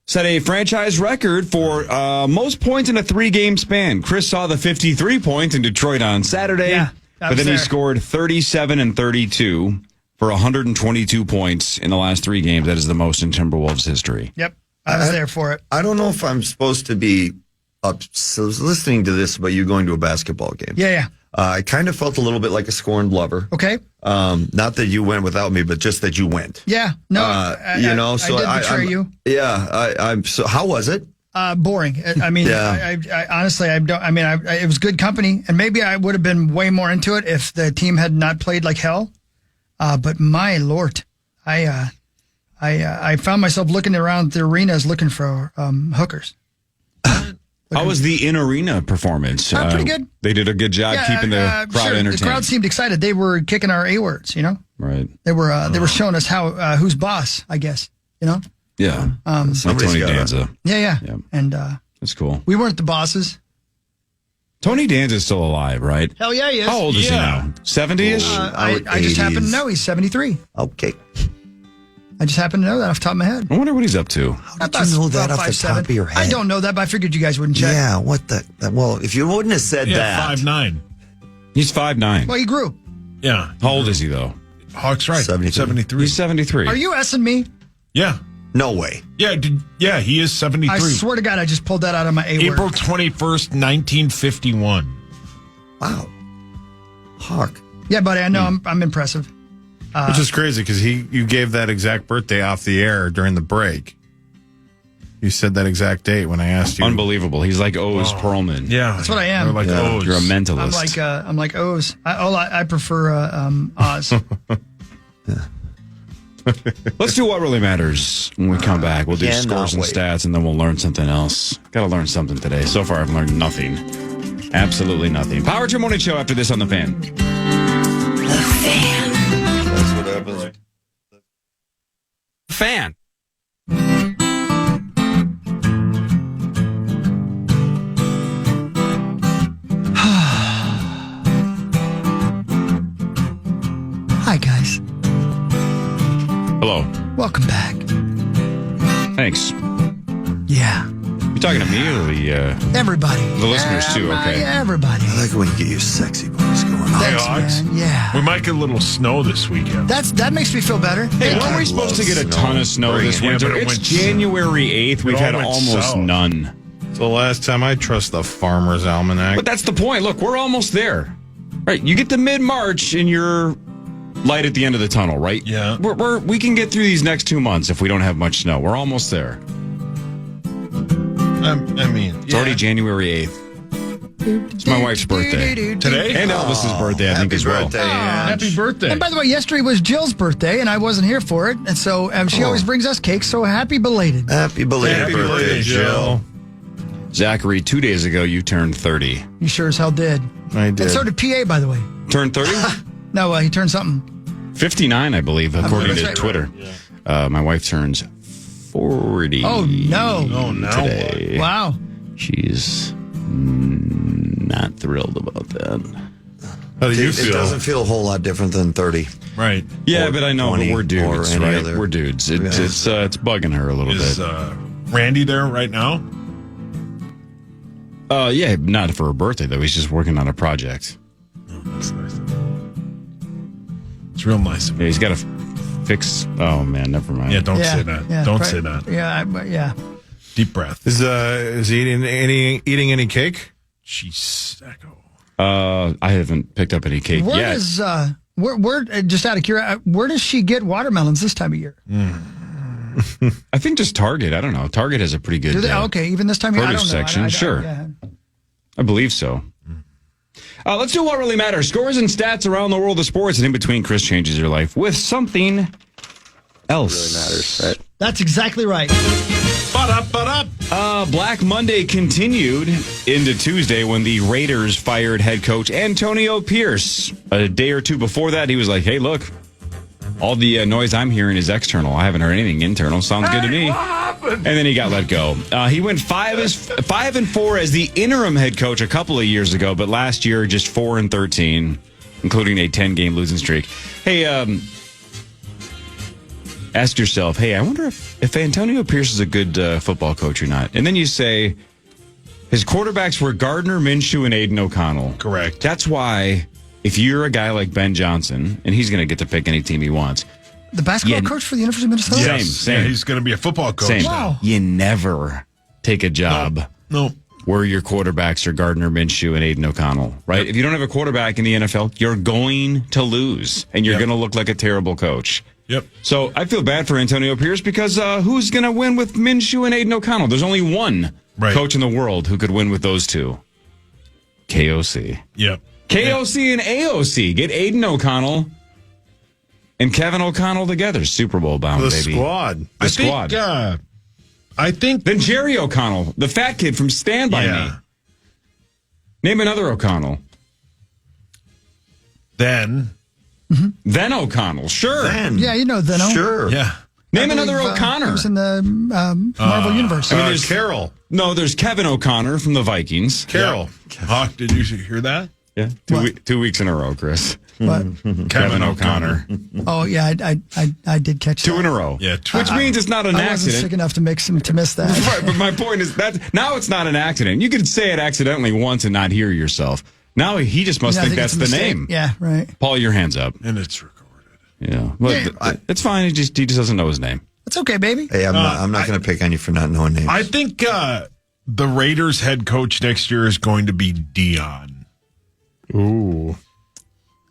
set a franchise record for most points in a 3-game span. Chris saw the 53 points in Detroit on Saturday, but then he scored 37 and 32 for 122 points in the last 3 games. That is the most in Timberwolves history. Yep, I was there for it. I don't know if I'm supposed to be listening to this about you going to a basketball game. Yeah. I kind of felt a little bit like a scorned lover. Okay. Not that you went without me, but just that you went. Yeah. No. I did betray you. Yeah. I'm. So how was it? Boring. I mean, I honestly, I don't. I mean, it was good company, and maybe I would have been way more into it if the team had not played like hell. But my Lord, I found myself looking around the arenas looking for hookers. How was the in-arena performance? Pretty good. They did a good job keeping the crowd entertained. The crowd seemed excited. They were kicking our A-words, Right. They were showing us how who's boss, I guess, Yeah. Like Tony Danza. Yeah. And that's cool. We weren't the bosses. Tony Danza's still alive, right? Hell yeah, he is. How old is he now? 70-ish? I just happen to know he's 73. Okay. I just happen to know that off the top of my head. I wonder what he's up to. How did you know that off the top of your head? I don't know that, but I figured you guys wouldn't check. Yeah, what the? Well, if you wouldn't have said that. 5'9". He's 5'9". Well, he grew. Yeah. How old is he, though? Hawk's right. 73. 73. He's 73. Are you S-ing me? Yeah. No way. Yeah, he is 73. I swear to God, I just pulled that out of my A-word. April 21st, 1951. Wow. Hawk. Yeah, buddy, I know I'm impressive. Which is crazy because you gave that exact birthday off the air during the break. You said that exact date when I asked you. Unbelievable. He's like Oz Perlman. Yeah. That's what I am. You're like Oz. You're a mentalist. I'm like Oz. I prefer Oz. Let's do what really matters when we come back. We'll do scores and stats, and then we'll learn something else. Got to learn something today. So far, I've learned nothing. Absolutely nothing. Power to Morning Show after this on The Fan. The Fan. That's what happens. Fan. Hi, guys. Hello. Welcome back. Thanks. Yeah. You talking to me or Everybody. the listeners too? Okay. Everybody. I like it when you get your sexy voice going on. Thanks, Alex. man. Yeah. We might get a little snow this weekend. That makes me feel better. Hey, weren't we supposed to get a ton of snow this winter? but it It's went- January 8th. We've all had went almost south. none. It's the last time I trust the Farmer's Almanac. But that's the point. Look, we're almost there. Right. You get to mid-March and you're light at the end of the tunnel, right? Yeah. We can get through these next 2 months if we don't have much snow. We're almost there. I mean, It's already January 8th. It's my wife's birthday. today? And Elvis's birthday, I think, as well. Birthday, Ange. Happy birthday. And by the way, yesterday was Jill's birthday, and I wasn't here for it. And so she always brings us cake, so happy belated. Happy belated Happy birthday, birthday, Jill. Zachary, 2 days ago, you turned 30. You sure as hell did. I did. And so did PA, by the way. Turned 30? No, he turned something. 59, I believe, according that's to right. Twitter. My wife turns 40. Oh, no. Oh, no. Today. Wow. She's not thrilled about that. How do you It feel? doesn't feel a whole lot different than 30. Right. Yeah, Or but I know, but 20 we're or dudes, any right? other- We're dudes. Yeah. It's bugging her a little Is bit. Randy there right now? Yeah, not for her birthday, though. He's just working on a project. Oh, that's nice. It's real nice. Yeah, he's got to fix... Oh, man, never mind. Yeah, don't Yeah, say that. yeah, Don't right. say that. Yeah. Deep breath. Is he eating any cake? Jeez. I haven't picked up any cake Where yet. does where just out of curiosity, where does she get watermelons this time of year? I think just Target. I don't know. Target has a pretty good Do they? Okay, even this time of year. I produce don't know. section. Sure. Yeah. I believe so. Let's do what really matters. Scores and stats around the world of sports, and in between, Chris changes your life with something else. Really matters, right? That's exactly right. Black Monday continued into Tuesday when the Raiders fired head coach Antonio Pierce. A day or two before that, he was like, hey, look, all the noise I'm hearing is external. I haven't heard anything internal. Sounds good to me. And then he got let go. He went 5-4 as the interim head coach a couple of years ago, but last year just 4-13, including a 10-game losing streak. Hey, ask yourself, hey, I wonder if Antonio Pierce is a good football coach or not. And then you say, his quarterbacks were Gardner Minshew and Aiden O'Connell. Correct. That's why if you're a guy like Ben Johnson, and he's going to get to pick any team he wants. The basketball coach for the University of Minnesota? Same. Yeah, he's going to be a football coach. Same. Wow. You never take a job No. where your quarterbacks are Gardner Minshew and Aiden O'Connell, right? Yep. If you don't have a quarterback in the NFL, you're going to lose, and you're Yep. going to look like a terrible coach. Yep. So I feel bad for Antonio Pierce because who's going to win with Minshew and Aiden O'Connell? There's only one coach in the world who could win with those two. KOC. Yep. KOC and AOC. Get Aiden O'Connell and Kevin O'Connell together. Super Bowl bound, The baby. squad. The squad. I think. Then Jerry O'Connell, the fat kid from Stand By Me. Name another O'Connell. Then O'Connell. Sure. Yeah, you know Theno. Sure. Yeah. Name another He O'Connor. was in the Marvel Universe. I mean, there's Carol. No, there's Kevin O'Connor from the Vikings. Carol. Hawk, did you hear that? Yeah. 2 weeks in a row, Chris. But, Kevin O'Connor. oh yeah, I did catch 2 that. in a row. Yeah. Which means it's not an I wasn't sick accident. enough to miss that. Right, but my point is that now it's not an accident. You could say it accidentally once and not hear yourself. Now he just must Yeah, I think that's it's a the mistake. name. Yeah, right. Paul, your hands up. And it's recorded. Yeah. Well, it's fine. He just doesn't know his name. That's okay, baby. Hey, I'm not going to pick on you for not knowing names. I think the Raiders head coach next year is going to be Dion. Ooh.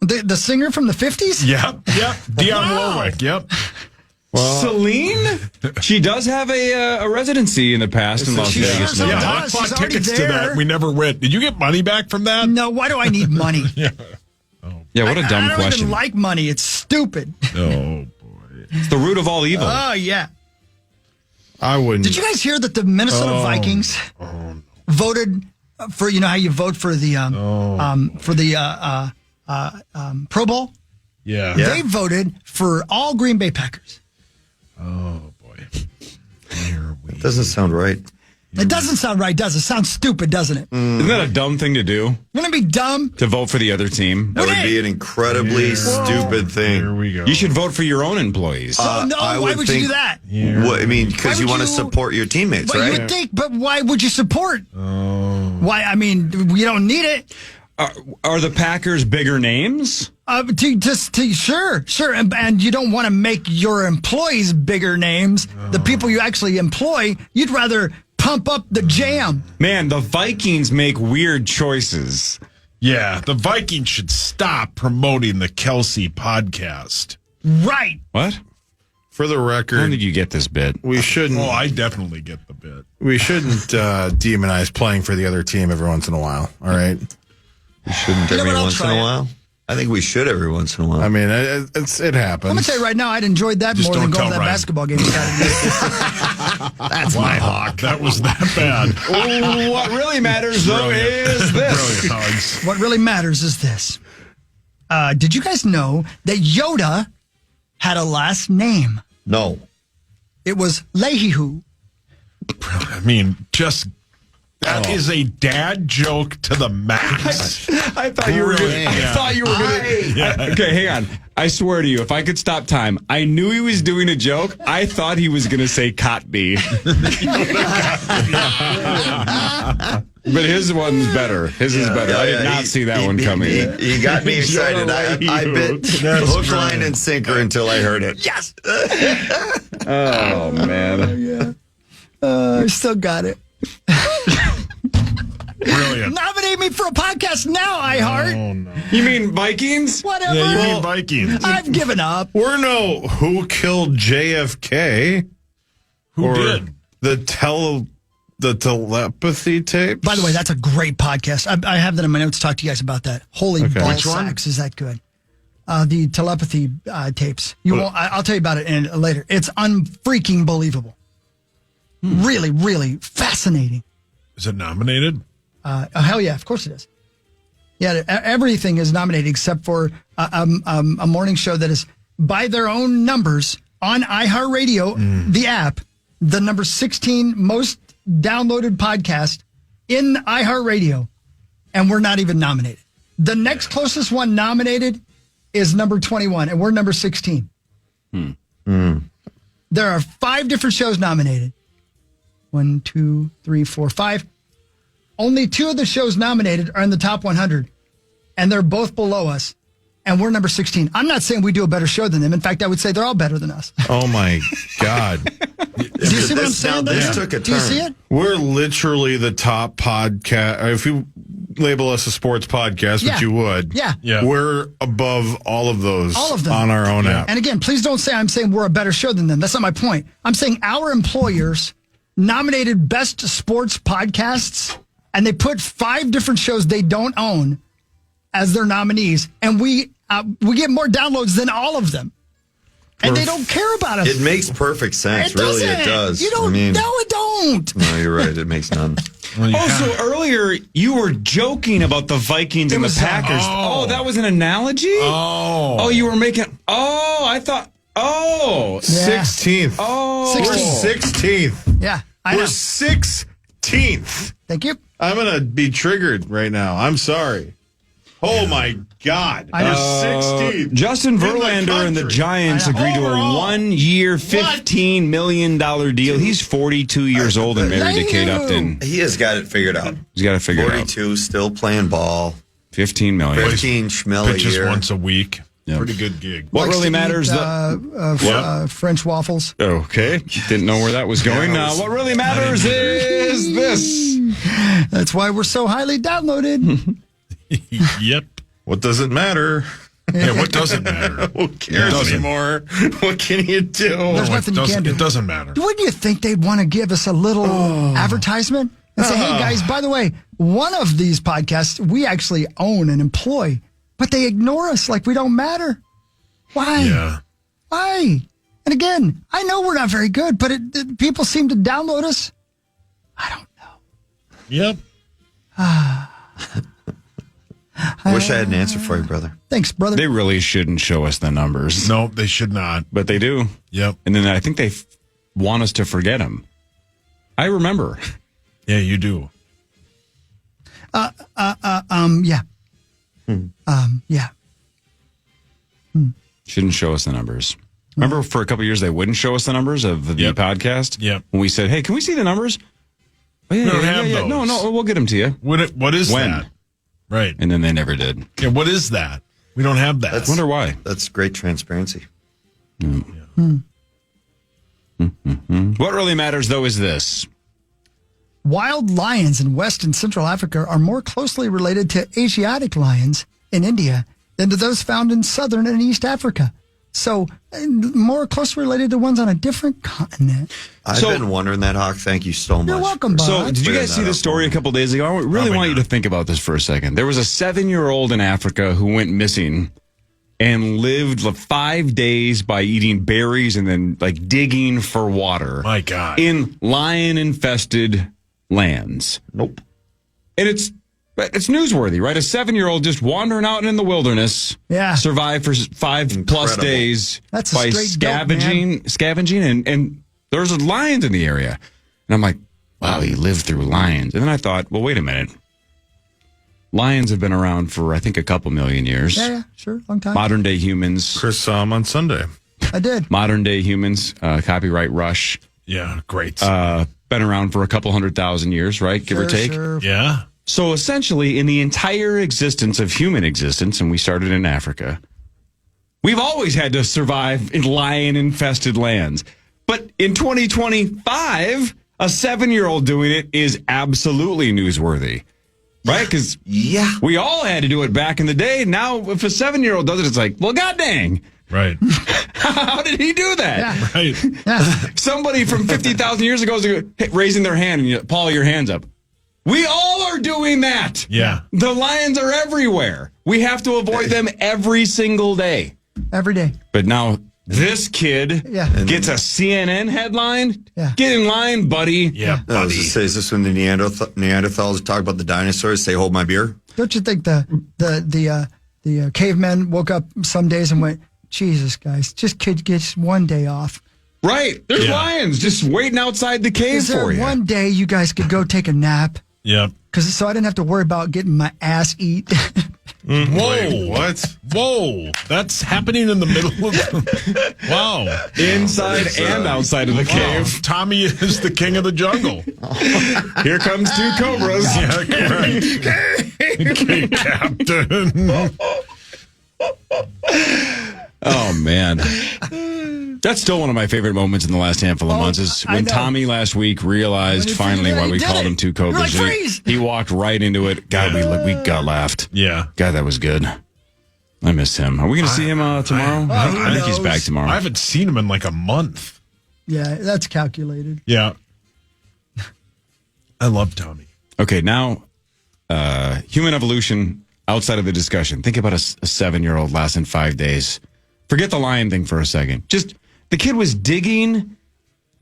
The singer from the 50s? Yep. Dionne Warwick, yep. Well, Celine? She does have a residency in the past in Las Vegas. sure Yeah, does. I bought She's already tickets to there. that. We never went. Did you get money back from that? No, why do I need money? Yeah, what a dumb I don't question. even like money. It's stupid. Oh, boy. It's the root of all evil. Oh, yeah. I wouldn't. Did you guys hear that the Minnesota Vikings voted for, you know how you vote for the Pro Bowl? Yeah. They voted for all Green Bay Packers. Oh, boy. It doesn't sound right. It doesn't sound right, does it? Sounds stupid, doesn't it? Isn't that a dumb thing to do? Wouldn't it be dumb? To vote for the other team? That would be an incredibly stupid thing. Here we go. You should vote for your own employees. Oh, no, I why would would you think- do that? What, I mean, because you would want to you- support your teammates, Well, you right? would think, but why would you support? Why? I mean, we don't need it. Are the Packers bigger names? Sure, and you don't want to make your employees bigger names. The people you actually employ, you'd rather pump up the jam. Man, the Vikings make weird choices. Yeah, the Vikings should stop promoting the Kelsey podcast. Right. What? For the I don't record, think you get this bit. we shouldn't. Oh, I definitely get the bit. We shouldn't demonize playing for the other team every once in a while. All right. We shouldn't You know every what, I'll once in try a it. while. I think we should every once in a while. I mean, it happens. I'm gonna tell you right now, I'd enjoyed that Just more than don't going to tell that Ryan. basketball game. That's my hawk. That was that bad. What really matters, though, is this. Brilliant hugs. What really matters is this. Did you guys know that Yoda had a last name? No. It was Leahy-Hoo. I mean, just that is a dad joke to the max. I thought you were gonna. Really? I Yeah. thought you were gonna. Okay, hang on. I swear to you, if I could stop time, I knew he was doing a joke. I thought he was gonna say Cotby. But his one's better. His is better. I did not see that one coming. He got me excited. I bit hook, line, and sinker until I heard it. Yes. Oh man. I still got it. Brilliant. Nominate me for a podcast now, iHeart. Oh, no. You mean Vikings? Whatever. Yeah, you mean Vikings. I've given up. We're no who killed JFK. Who or did? the telepathy tapes. By the way, that's a great podcast. I have that in my notes to talk to you guys about that. Holy ball Which one? sacks, is that good? The telepathy tapes. You won't. I'll tell you about it later. It's unfreaking believable. Really, really fascinating. Is it nominated? Hell yeah, of course it is. Yeah, everything is nominated except for a morning show that is by their own numbers on iHeartRadio, the app, the number 16 most downloaded podcast in iHeartRadio, and we're not even nominated. The next closest one nominated is number 21, and we're number 16. There are 5 different shows nominated. 1, 2, 3, 4, 5. Only 2 of the shows nominated are in the top 100, and they're both below us, and we're number 16. I'm not saying we do a better show than them. In fact, I would say they're all better than us. Oh my God. Do you see what I'm saying? This there? took a Do you turn. see it? We're literally the top podcast. If you label us a sports podcast, Yeah. which you would, Yeah. we're above all of those All of them. on our own app. And again, please don't say I'm saying we're a better show than them. That's not my point. I'm saying our employers nominated best sports podcasts, and they put 5 different shows they don't own as their nominees, and we get more downloads than all of them, and they don't care about us. It makes perfect sense. It Really, doesn't. it does. You don't. I mean, No, it don't. no, you're right. It makes none. So earlier you were joking about the Vikings and the was, Packers. oh. Oh, that was an analogy? Oh. You were making. Oh, I thought. Oh. 16th. Oh. We're 16th. Yeah, I We're know. 16th. Thank you. I'm going to be triggered right now. I'm sorry. Oh my God. I know. We're 16th. Justin In the Verlander and the country. Giants I know. agreed to a Overall. 1-year, $15 million deal. He's 42 years old and married to Kate Upton. He has got it figured out. He's got to figure it out. 42, still playing ball. $15 million. 15 schmel a Pitches year. once a week. Pretty good gig. What Likes really to matters? eat, French waffles. Okay. Didn't know where that was going. What really matters is this. That's why we're so highly downloaded. Yep. What doesn't matter? Yeah, what doesn't matter? Who cares anymore? What can you do? There's nothing you can do. It doesn't matter. Wouldn't you think they'd want to give us a little advertisement and say, hey, guys, by the way, one of these podcasts we actually own and employ, but they ignore us like we don't matter. Why? Yeah. Why? And again, I know we're not very good, but people seem to download us. I don't know. Yep. I wish I had an answer for you, brother. Thanks, brother. They really shouldn't show us the numbers. No, they should not. But they do. Yep. And then I think they want us to forget them. I remember. Yeah, you do. Yeah. Yeah. Shouldn't show us the numbers. Remember for a couple of years they wouldn't show us the numbers of the podcast? Yep. When we said, hey, can we see the numbers? Oh, yeah, We don't have those. No, we'll get them to you. What is When? that? Right. And then they never did. Yeah, what is that? We don't have that. I wonder why. That's great transparency. What really matters, though, is this. Wild lions in West and Central Africa are more closely related to Asiatic lions in India than to those found in Southern and East Africa. So, more closely related to ones on a different continent. I've been wondering that, Hawk. Thank you so much. You're welcome, Bob. So, did you guys see the story a couple days ago? I really want you to think about this for a second. There was a 7-year-old in Africa who went missing and lived 5 days by eating berries and then digging for water. My God. In lion-infested lands. Nope. And it's newsworthy, right? A 7-year-old just wandering out in the wilderness, survived for 5+ days That's a by straight dope, man. scavenging, and there's lions in the area. And I'm like, wow, he lived through lions. And then I thought, well, wait a minute. Lions have been around for, I think, a couple million years. Yeah, sure, long time. Modern day humans. Chris saw him on Sunday. I did. Modern day humans, copyright rush. Yeah, great. Been around for a couple 100,000 years, right? Give or take. Sure. Yeah. So essentially, in the entire existence of human existence, and we started in Africa, we've always had to survive in lion-infested lands. But in 2025, a 7-year-old doing it is absolutely newsworthy, right? Because we all had to do it back in the day. Now, if a 7-year-old does it, it's like, well, god dang. Right. How did he do that? Yeah. Right. Yeah. Somebody from 50,000 years ago is raising their hand, and Paul, your hand's up. We all are doing that. Yeah. The lions are everywhere. We have to avoid them every single day. Every day. But now this kid Yeah. gets a CNN headline. Yeah. Get in line, buddy. Yeah, I was buddy. just say, is this when the Neanderthals talk about the dinosaurs? Say, hold my beer. Don't you think the cavemen woke up some days and went, Jesus, guys, just kid gets one day off. Right. There's Yeah. lions just waiting outside the cave Is there for you. one day you guys could go take a nap? Yeah. So I didn't have to worry about getting my ass eat. Whoa. Wait, what? Whoa. That's happening in the middle of Wow. Inside and outside of the Wow. cave. Tommy is the king of the jungle. Here comes 2 cobras. Yeah, correct. Captain. Oh, man. That's still one of my favorite moments in the last handful of months is I when know. Tommy last week realized When he finally figured out why he we did called it. him 2 You're cobras. like, freeze! He walked right into it. God, we got laughed. Yeah. God, that was good. I miss him. Are we going to see him tomorrow? I think he's back tomorrow. I haven't seen him in like a month. Yeah, that's calculated. Yeah. I love Tommy. Okay, now human evolution outside of the discussion. Think about a 7-year-old lasting 5 days. Forget the lion thing for a second. Just the kid was digging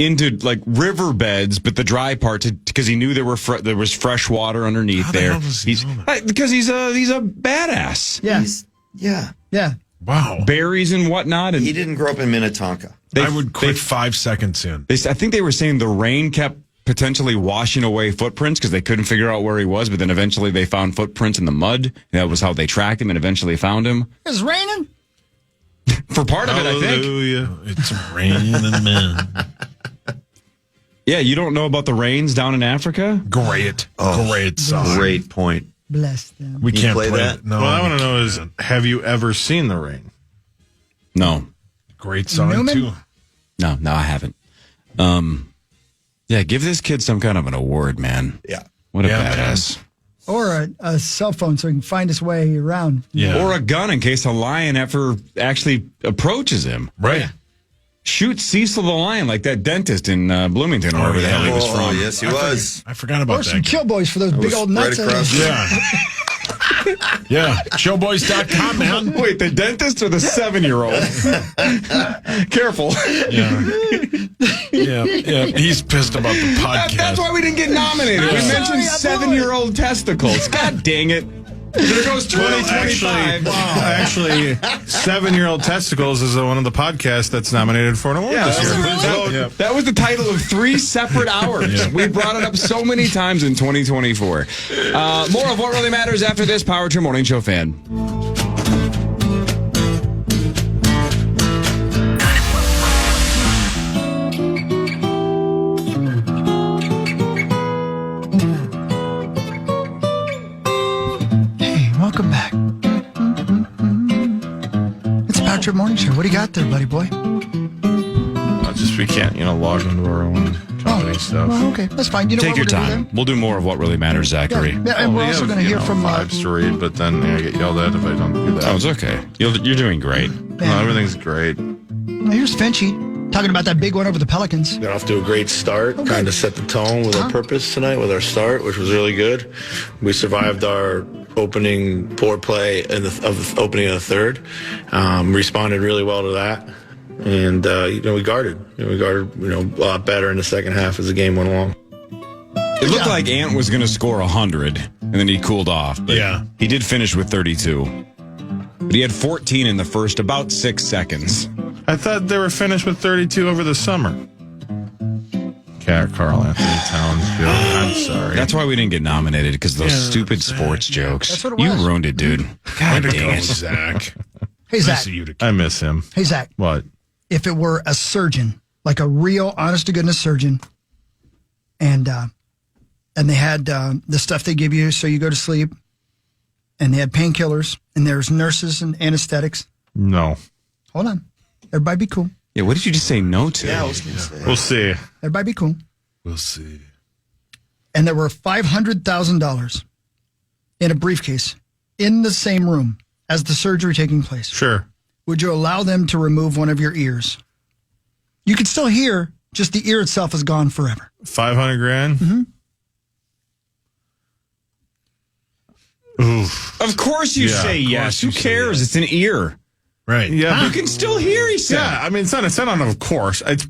into riverbeds, but the dry parts because he knew there was fresh water underneath How the there. hell does he know that? Because he's a badass. Yeah. Yeah. Yeah. Wow. Berries and whatnot. And He didn't grow up in Minnetonka. I would quit 5 seconds in. I think they were saying the rain kept potentially washing away footprints because they couldn't figure out where he was, but then eventually they found footprints in the mud. And that was how they tracked him and eventually found him. It's raining. For part of it, I think. Hallelujah. It's raining men. Yeah, you don't know about the rains down in Africa? Great. Great song. Great point. Bless them. We You can't play play that? No, What I we want to know is, can't. have you ever seen the rain? No. Great song, Newman? too. No, I haven't. Yeah, give this kid some kind of an award, man. Yeah. What a Yeah, badass. Or a cell phone so he can find his way around. Yeah. Or a gun in case a lion ever actually approaches him. Right. Shoot Cecil the lion like that dentist in Bloomington, or wherever the hell he was from. Yes, he was. I forgot about Or that. some kill boys for those big old nuts. right across Yeah. Yeah. Showboys.com, man. Wait, the dentist or the 7-year-old? Careful. Yeah. He's pissed about the podcast. That's why we didn't get nominated. We mentioned Sorry, I blew 7-year-old testicles. God dang it. There goes 2025. Actually, 7-year-old testicles is one of the podcasts that's nominated for an award this year. That was the title of 3 separate hours. Yeah. We brought it up so many times in 2024. More of what really matters after this. Power Trip Morning Show fan. Hey, welcome back. It's a Power Trip Morning Show. What do you got there, buddy boy? Just we can't, log into our own company stuff. Well, okay, that's fine. You know Take what your we're gonna time. do We'll do more of what really matters, Zachary. then? Yeah, and we're also going to hear from. 5s to read, but then I get yelled at if I don't do that. Oh, it's okay. You're doing great. No, everything's great. Well, here's Finchy talking about that big one over the Pelicans. Got off to a great start, kind of set the tone with our purpose tonight with our start, which was really good. We survived our opening poor play of the opening of the third. Responded really well to that. And, we guarded. We guarded, a lot better in the second half as the game went along. It looked like Ant was going to score 100, and then he cooled off. But Yeah. he did finish with 32. But he had 14 in the first, about 6 seconds. I thought they were finished with 32 over the summer. Carl Anthony Towns joke. I'm sorry. That's why we didn't get nominated, because those stupid sports jokes. That's what it You was. ruined it, dude. God Way to dang go, it. Zach. Hey, Nice Zach. of you to I miss him. Hey, Zach. What? If it were a surgeon, like a real, honest-to-goodness surgeon, and they had the stuff they give you so you go to sleep, and they had painkillers, and there's nurses and anesthetics. No. Hold on. Everybody be cool. Yeah, what did you just say no to? Yeah, I was going to say. We'll see. Everybody be cool. We'll see. And there were $500,000 in a briefcase in the same room as the surgery taking place. Sure. Would you allow them to remove one of your ears? You can still hear, just the ear itself is gone forever. $500,000? Mm-hmm. Oof. Of course you Yeah, say of yes. course Who you say cares? yes. It's an ear. Right. Yeah, You can still hear, he said. Yeah, I mean, it's not on of course. It's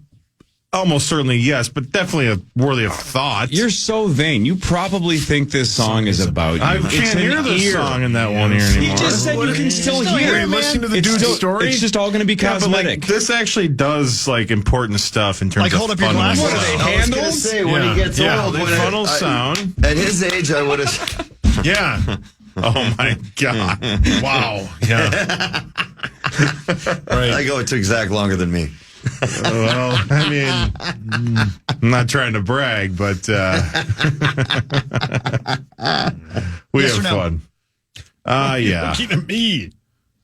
almost certainly yes, but definitely worthy of thought. You're so vain. You probably think this song is about you. I It's can't an hear the ear. song in that one ear anymore. He just said you can still hear. Are you listening to the It's dude's still- story? It's just all going to be Yeah, but cosmetic. this actually does important stuff in terms Like of hold up your funneling glasses? What are they, sound. I was going to handles? say, when he gets old, they when funnel sound. at his age, I would have. Yeah. Oh my god! Wow. Yeah. I Right. go, it took Zach longer than me. Well, I mean, I'm not trying to brag, but we Yes or have no? fun. Yeah. Looking at me.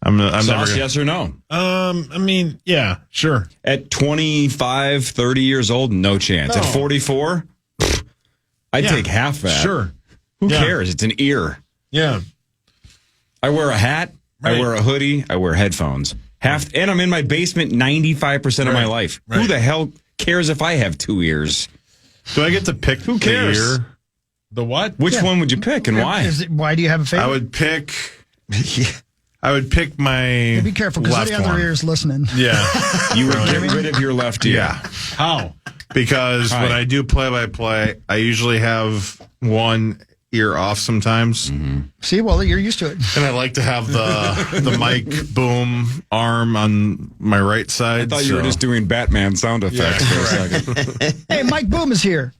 I'm never Sauce, gonna, yes or no? I mean, yeah, sure. At 25, 30 years old, no chance. No. At 44, I'd Yeah. take half that. Sure. Who Yeah. cares? It's an ear. Yeah. I wear a hat. I Right. wear a hoodie. I wear headphones. And I'm in my basement 95% of my Right. life. Right. Who the hell cares if I have 2 ears? Do I get to pick Who cares? the ear? The what? Which one would you pick and why? Why do you have a favorite? I would pick. I would pick my. Be careful, because left the other one. ear's listening. Yeah. You would get rid of your left ear. Yeah. How? Because Hi. when I do play-by-play, I usually have one ear off sometimes, See, well, you're used to it. and I like to have the mic boom arm on my right side. I thought you were just doing Batman sound effects for a second. Hey, Mike Boom is here.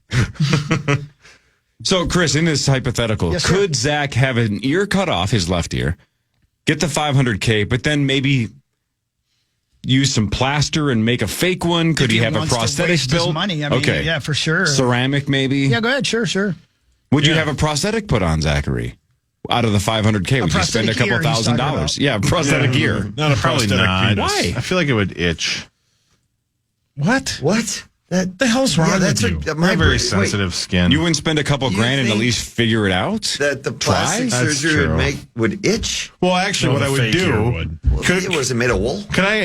So, Chris, in this hypothetical, Yes, sir. could Zach have an ear cut off, his left ear, get the $500K, but then maybe use some plaster and make a fake one? Could If he have a wants to prosthetic waste his built? money, I mean, okay. yeah, for sure. Ceramic, maybe? Yeah, go ahead. Sure. Would you have a prosthetic put on, Zachary? out of the 500K? Would you spend a couple $1,000? Yeah, prosthetic gear. Not a Probably prosthetic not. penis. Why? I feel like it would itch. What? What? The hell's wrong with you? My very sensitive skin. You wouldn't spend a couple grand and at think least figure it out? That the plastic That's surgery true. would itch? Well, actually, No, what the I would fake ear do. would. Was it made of wool? Can I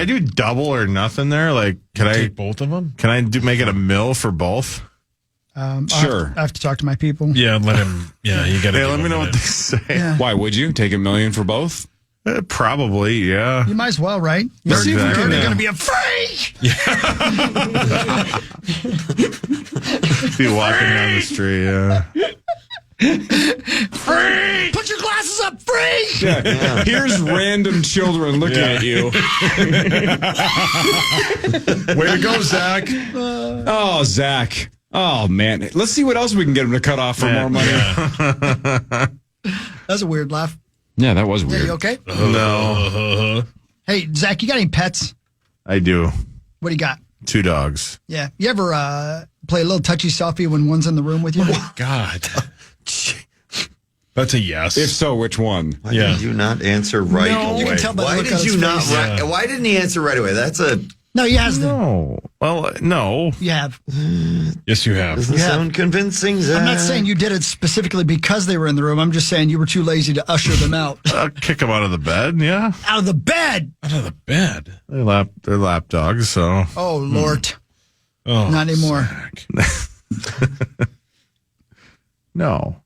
do double or nothing there? Like, can I Take both of them? make it a mill for both? Sure. I have to talk to my people. Yeah, let him. Yeah, you got to. Hey, let me know what they say. Yeah. Why would you take $1 million for both? Probably, yeah. You might as well, right? You're Let's see if we already can, going to be a free. Be walking down the street, yeah. Free. Put your glasses up, free. Yeah. Here's random children looking at you. Way to go, Zach. Oh, Zach. Oh, man. Let's see what else we can get him to cut off for more money. That's a weird laugh. Yeah, that was Yeah, weird. you okay? No, Hey, Zach, you got any pets? I do. What do you got? 2 dogs. Yeah. You ever play a little touchy selfie when one's in the room with you? God. That's a yes. If so, which one? Why did you not answer right away? You can tell by the Why look on did his you not? face. Why didn't he answer right away? That's a No, he has them. No. Well, no. You have. Yes, you have. doesn't sound convincing. Zach. I'm not saying you did it specifically because they were in the room. I'm just saying you were too lazy to usher them out. I'll kick them out of the bed, yeah. Out of the bed. Out of the bed. They're lap dogs, so. Oh, Lord. Oh, Not anymore. No.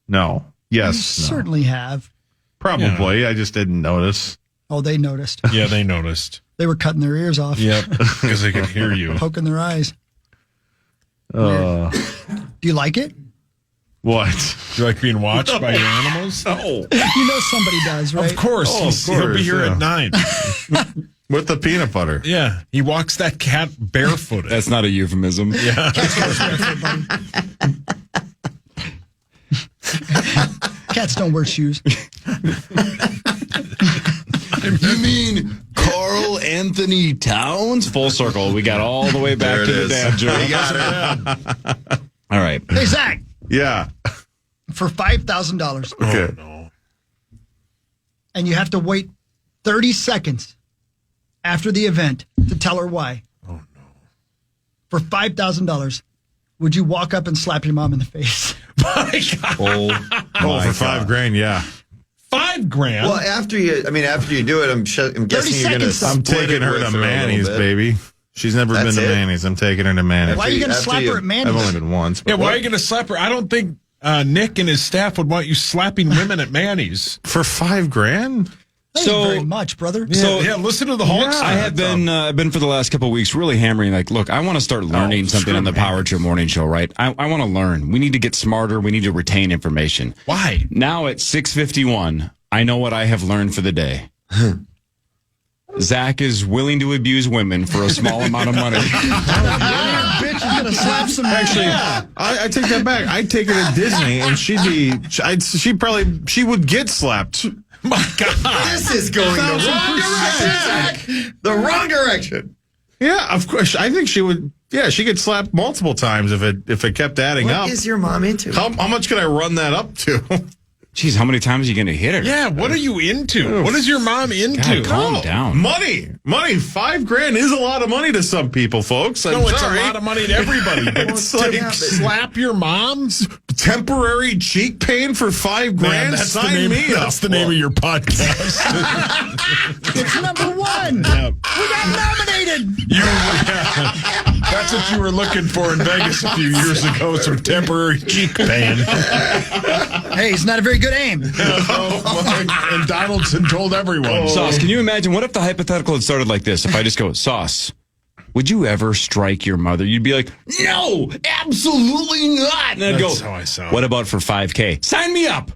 You Yes. No. certainly have. Probably. I just didn't notice. Oh, they noticed. Yeah, they noticed. They were cutting their ears off. Yep, because they could hear you. Poking their eyes. Uh, Do you like it? what? Do you like being watched by your animals? No. You know somebody does, right? Of course. Oh, of He'll be course, here yeah. at 9. With the peanut butter. Yeah, he walks that cat barefooted. That's not a euphemism. Yeah. Cats don't wear shoes. You mean Carl Anthony Towns? Full circle. We got all the way back to the dad joke. You got it. All right. Hey, Zach, Yeah. for $5,000, Okay. No. and you have to wait 30 seconds after the event to tell her why. Oh, no. For $5,000, would you walk up and slap your mom in the face? My God. Oh, Oh, for $5,000, yeah. $5,000. Well, after you do it, I'm guessing you're going to. seconds. I'm taking her to Manny's, baby. She's never That's been to it? Manny's. I'm taking her to Manny's. Why are you going to After slap you- her at Manny's? I've only been once. But Yeah, why are you going to slap her? I don't think Nick and his staff would want you slapping women at Manny's. For $5,000? Thank So- you very much, brother. So, yeah, listen to the Hulk. I have been for the last couple of weeks really hammering like, look, I want to start learning something on the Power Trip Morning Show, right? I want to learn. We need to get smarter. We need to retain information. Why? Now at 6:51, I know what I have learned for the day. Zach is willing to abuse women for a small amount of money. Bitch is going to slap some Actually, I take that back. I'd take her to Disney, and she would get slapped. My God. This is going the wrong direction. The wrong direction. Yeah, of course. I think she would. Yeah, she could slap multiple times if it kept adding up. What is your mom into? How much can I run that up to? Jeez, how many times are you going to hit her? Yeah, what are you into? What is your mom into? God, calm down. Money. $5,000 is a lot of money to some people, folks. I'm No, it's sorry. a lot of money to everybody. But It's to like- slap your mom's? Temporary cheek pain for $5,000. Man, that's the Sign name. me up. That's the name of your podcast. It's number one. Yeah. We got nominated. That's what you were looking for in Vegas a few years ago. Some temporary cheek pain. Hey, it's not a very good aim. And Donaldson told everyone. Sauce, can you imagine what if the hypothetical had started like this? If I just go, Sauce, would you ever strike your mother? You'd be like, no, absolutely not. And I'd That's go, how I sound. what about for $5,000? Sign me up.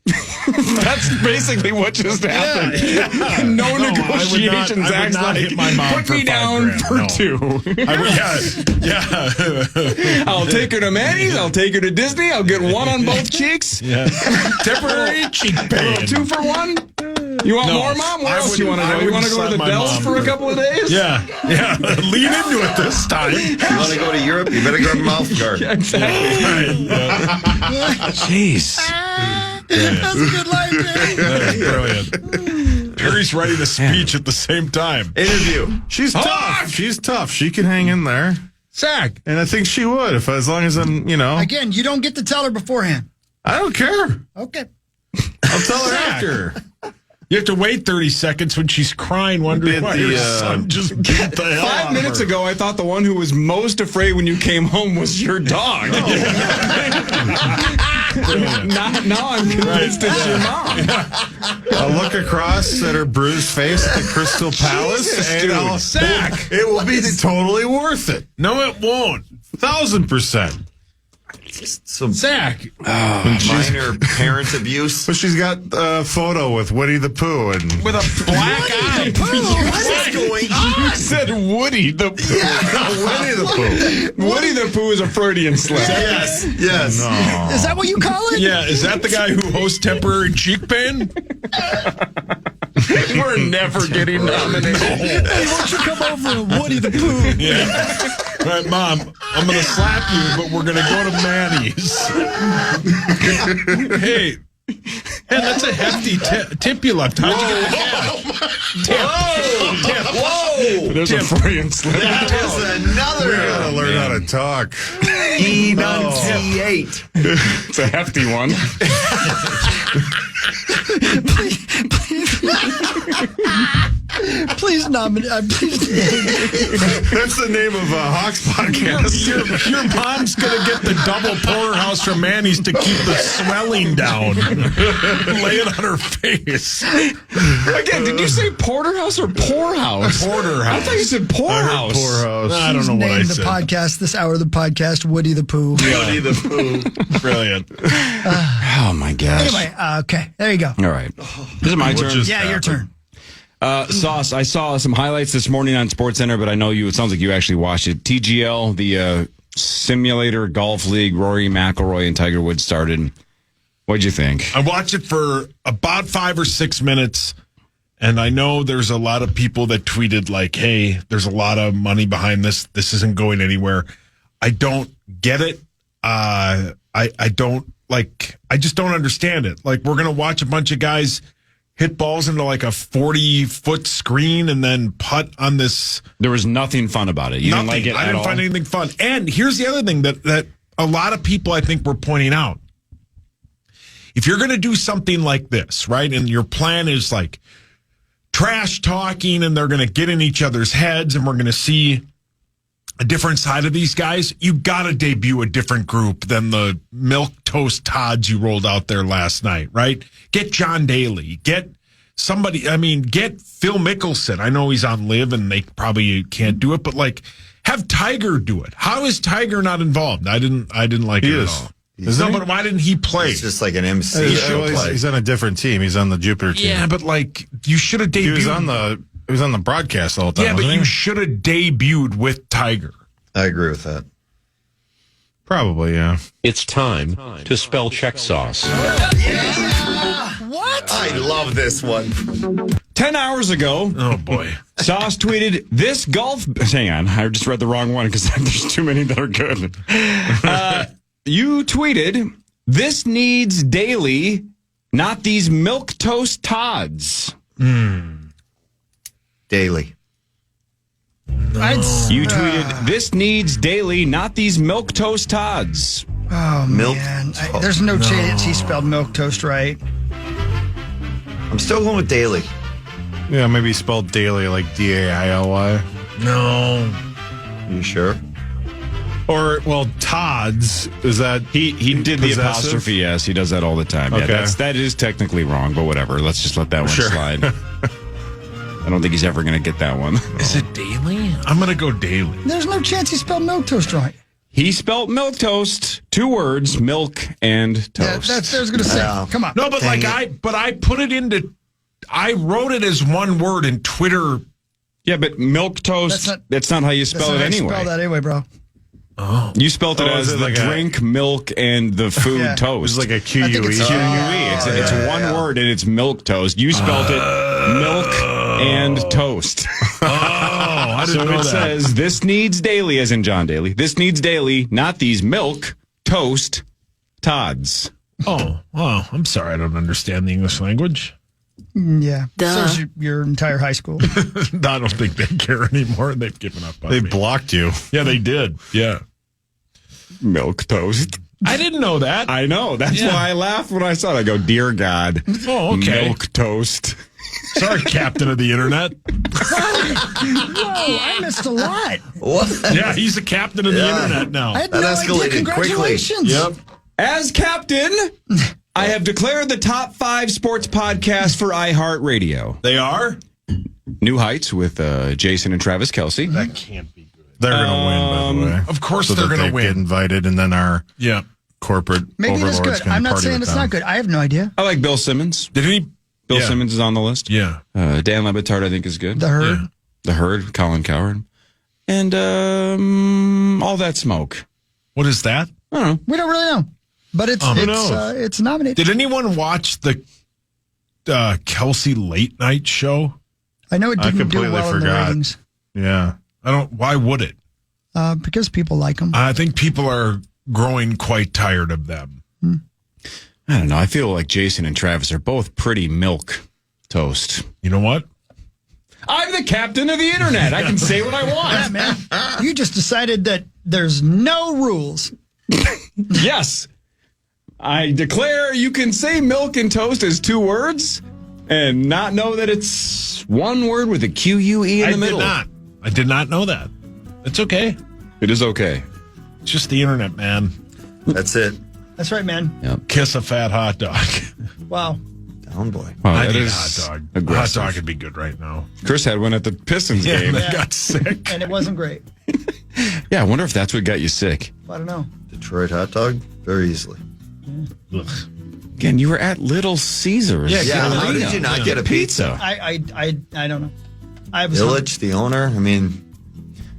That's basically what just happened. No negotiations. I would not hit my mom Put for me down $5,000, for no. 2. Yeah. I'll take her to Manny's. I'll take her to Disney. I'll get one on both cheeks. Yeah. Temporary cheek pain. 2 for 1. You want No, more, Mom? Where I else you want to wouldn't- go? I You want to go to wouldn't the slap my Dells mom for a for- couple of days? Yeah. Lean into it this time. You want to go to Europe? You better grab a mouth guard. Exactly. Right. Jeez. That's a good line, Jay. That is brilliant. Perry's writing a speech at the same time. Interview. She's tough. She's tough. She can hang in there. Zach. And I think she would, as long as I'm, Again, you don't get to tell her beforehand. I don't care. Okay. I'll tell her after. You have to wait 30 seconds when she's crying, wondering why your son just beat the hell out 5 minutes of her. ago, I thought the one who was most afraid when you came home was your dog. Now I'm convinced it's your mom. I'll look across at her bruised face at the Crystal Palace, and I'll Zach. it will be totally worth it. No, it won't. 1,000%. Some Zach. minor parent abuse. But she's got a photo with Woody the Pooh and With a black eye. What is going on? You said Woody the Pooh. Woody the Pooh. Woody the Pooh is a Freudian slip. Yes. Yes. No. Is that what you call it? Yeah, is that the guy who hosts temporary cheek pain? We're never getting nominated. Hey, won't you come over, Woody the Pooh? Yeah. All right, Mom, I'm going to slap you, but we're going to go to Manny's. Hey, that's a hefty tip you left. How'd you get the cash? Tip. Whoa. There's a Freudian slip. That is another. We gotta learn how to talk. Enunciate. It's a hefty one. Please nominate. Please. That's the name of Hawk's podcast. Your mom's going to get the double porterhouse from Manny's to keep the swelling down. Lay it on her face. Again, did you say porterhouse or poorhouse? Porterhouse. I thought you said poorhouse. Poorhouse. I don't know what I Named the said. podcast, this hour of the podcast, Woody the Pooh. Woody the Pooh. Brilliant. Oh, my gosh. Anyway, okay, there you go. All right. This is my turn. Yeah, your turn. Sauce, I saw some highlights this morning on SportsCenter, but I know it sounds like you actually watched it. TGL, the simulator golf league, Rory McIlroy and Tiger Woods started. What'd you think? I watched it for about 5 or 6 minutes, and I know there's a lot of people that tweeted like, hey, there's a lot of money behind this. This isn't going anywhere. I don't get it. I just don't understand it. Like, we're going to watch a bunch of guys hit balls into like a 40-foot screen and then putt on this. There was nothing fun about it. You didn't like it I at didn't all? find anything fun. And here's the other thing that a lot of people, I think, were pointing out. If you're going to do something like this, right, and your plan is like trash talking and they're going to get in each other's heads and we're going to see a different side of these guys, you got to debut a different group than the milquetoast Todds you rolled out there last night, right? Get John Daly. Get somebody, get Phil Mickelson. I know he's on Live and they probably can't do it, but like have Tiger do it. How is Tiger not involved? I didn't like it at all. But why didn't he play? It's just like an MC show play. He's on a different team. He's on the Jupiter team. Yeah, but like you should have debuted. He was on the broadcast all the time. Yeah, but wasn't you he? should have debuted with Tiger. I agree with that. Probably, yeah. It's time to spell check sauce. What? I love this one. 10 hours ago, Oh boy. Sauce tweeted this golf. Hang on, I just read the wrong one because there's too many that are good. You tweeted, "This needs Daly, not these milquetoast Todds." Daily. You tweeted, "This needs Daly, not these milquetoast Todds." Oh, Milk man. toast. There's no chance he spelled milk toast right. I'm still going with Daily. Yeah, maybe he spelled Daily like D-A-I-L-Y. No. You sure? Or, well, Todd's, is that He did the possessive? apostrophe S. He does that all the time. Okay. Yeah, that is technically wrong, but whatever. Let's just let that one Sure. slide. I don't think he's ever going to get that one. Is it Daily? I'm going to go Daily. There's no chance he spelled milk toast right. He spelt milk toast, 2 words, milk and Yeah, toast. that's what I was going to say. Yeah. Come on. No, but I put it into, I wrote it as one word in Twitter. Yeah, but milk toast, that's not how you That's spell not it how you anyway. spell that anyway, bro. You spelt it Oh, as is it the like a- drink, milk, and the food Yeah. toast. It's like a I think Q-U-E. it's- Q-U-E. It's one word and it's milk toast. You spelt it milk and toast. Oh, I didn't So know it that. says, "This needs Daily," as in John Daly. "This needs Daily, not these milk toast Todds." Oh, well, I'm sorry. I don't understand the English language. Yeah. Duh. So is your entire high school. I don't think they care anymore. They've given up on They me. blocked you. Yeah, they did. Yeah. Milk toast. I didn't know that. I know. That's why I laughed when I saw it. I go, dear God. Oh, okay. Milk toast. Sorry, Captain of the Internet. Whoa, I missed a lot. What? Yeah, he's the captain of the Internet now. I had That no escalated idea. quickly. Congratulations. Yep. As captain, I have declared the top 5 sports podcasts for iHeartRadio. They are? New Heights with Jason and Travis Kelsey. That can't be good. They're going to win, by the way. Of course So they're that going they to win. get invited, and then our corporate Maybe it is overlords good. can I'm not party saying with it's them. not good. I have no idea. I like Bill Simmons. Did any? Bill Yeah. Simmons is on the list. Yeah. Dan Lebitard, I think, is good. The Herd. Yeah. The Herd, Colin Cowherd. And All That Smoke. What is that? I don't know. We don't really know. But it's Who knows? it's nominated. Did anyone watch the Kelsey late night show? I know it I didn't do completely well in the forgot. ratings. Yeah. Why would it? Because people like them. I think people are growing quite tired of them. I don't know. I feel like Jason and Travis are both pretty milk toast. You know what? I'm the captain of the internet. I can say what I Yeah, want. man. You just decided that there's no rules. Yes. I declare you can say milk and toast as 2 words and not know that it's one word with a Q-U-E in the middle. I did not know that. It's okay. It is okay. It's just the internet, man. That's it. That's right, man. Kiss a fat hot dog. Wow. Down boy. Wow, I that need a is hot dog. aggressive. A hot dog would be good right now. Chris had one at the Pistons game. I got sick. And it wasn't great. Yeah, I wonder if that's what got you sick. I don't know. Detroit hot dog, very easily. Ugh. Again, you were at Little Caesars. Yeah, how did you not get a pizza? I don't know. I was Village, the owner. I mean,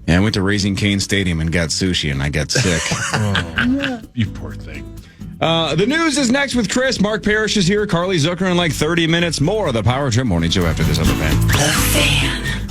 Yeah, I went to Raising Cane Stadium and got sushi, and I got sick. You poor thing. The news is next with Chris. Mark Parrish is here. Carly Zucker in like 30 minutes. More of the Power Trip Morning Show after this on the Fan. The Fan.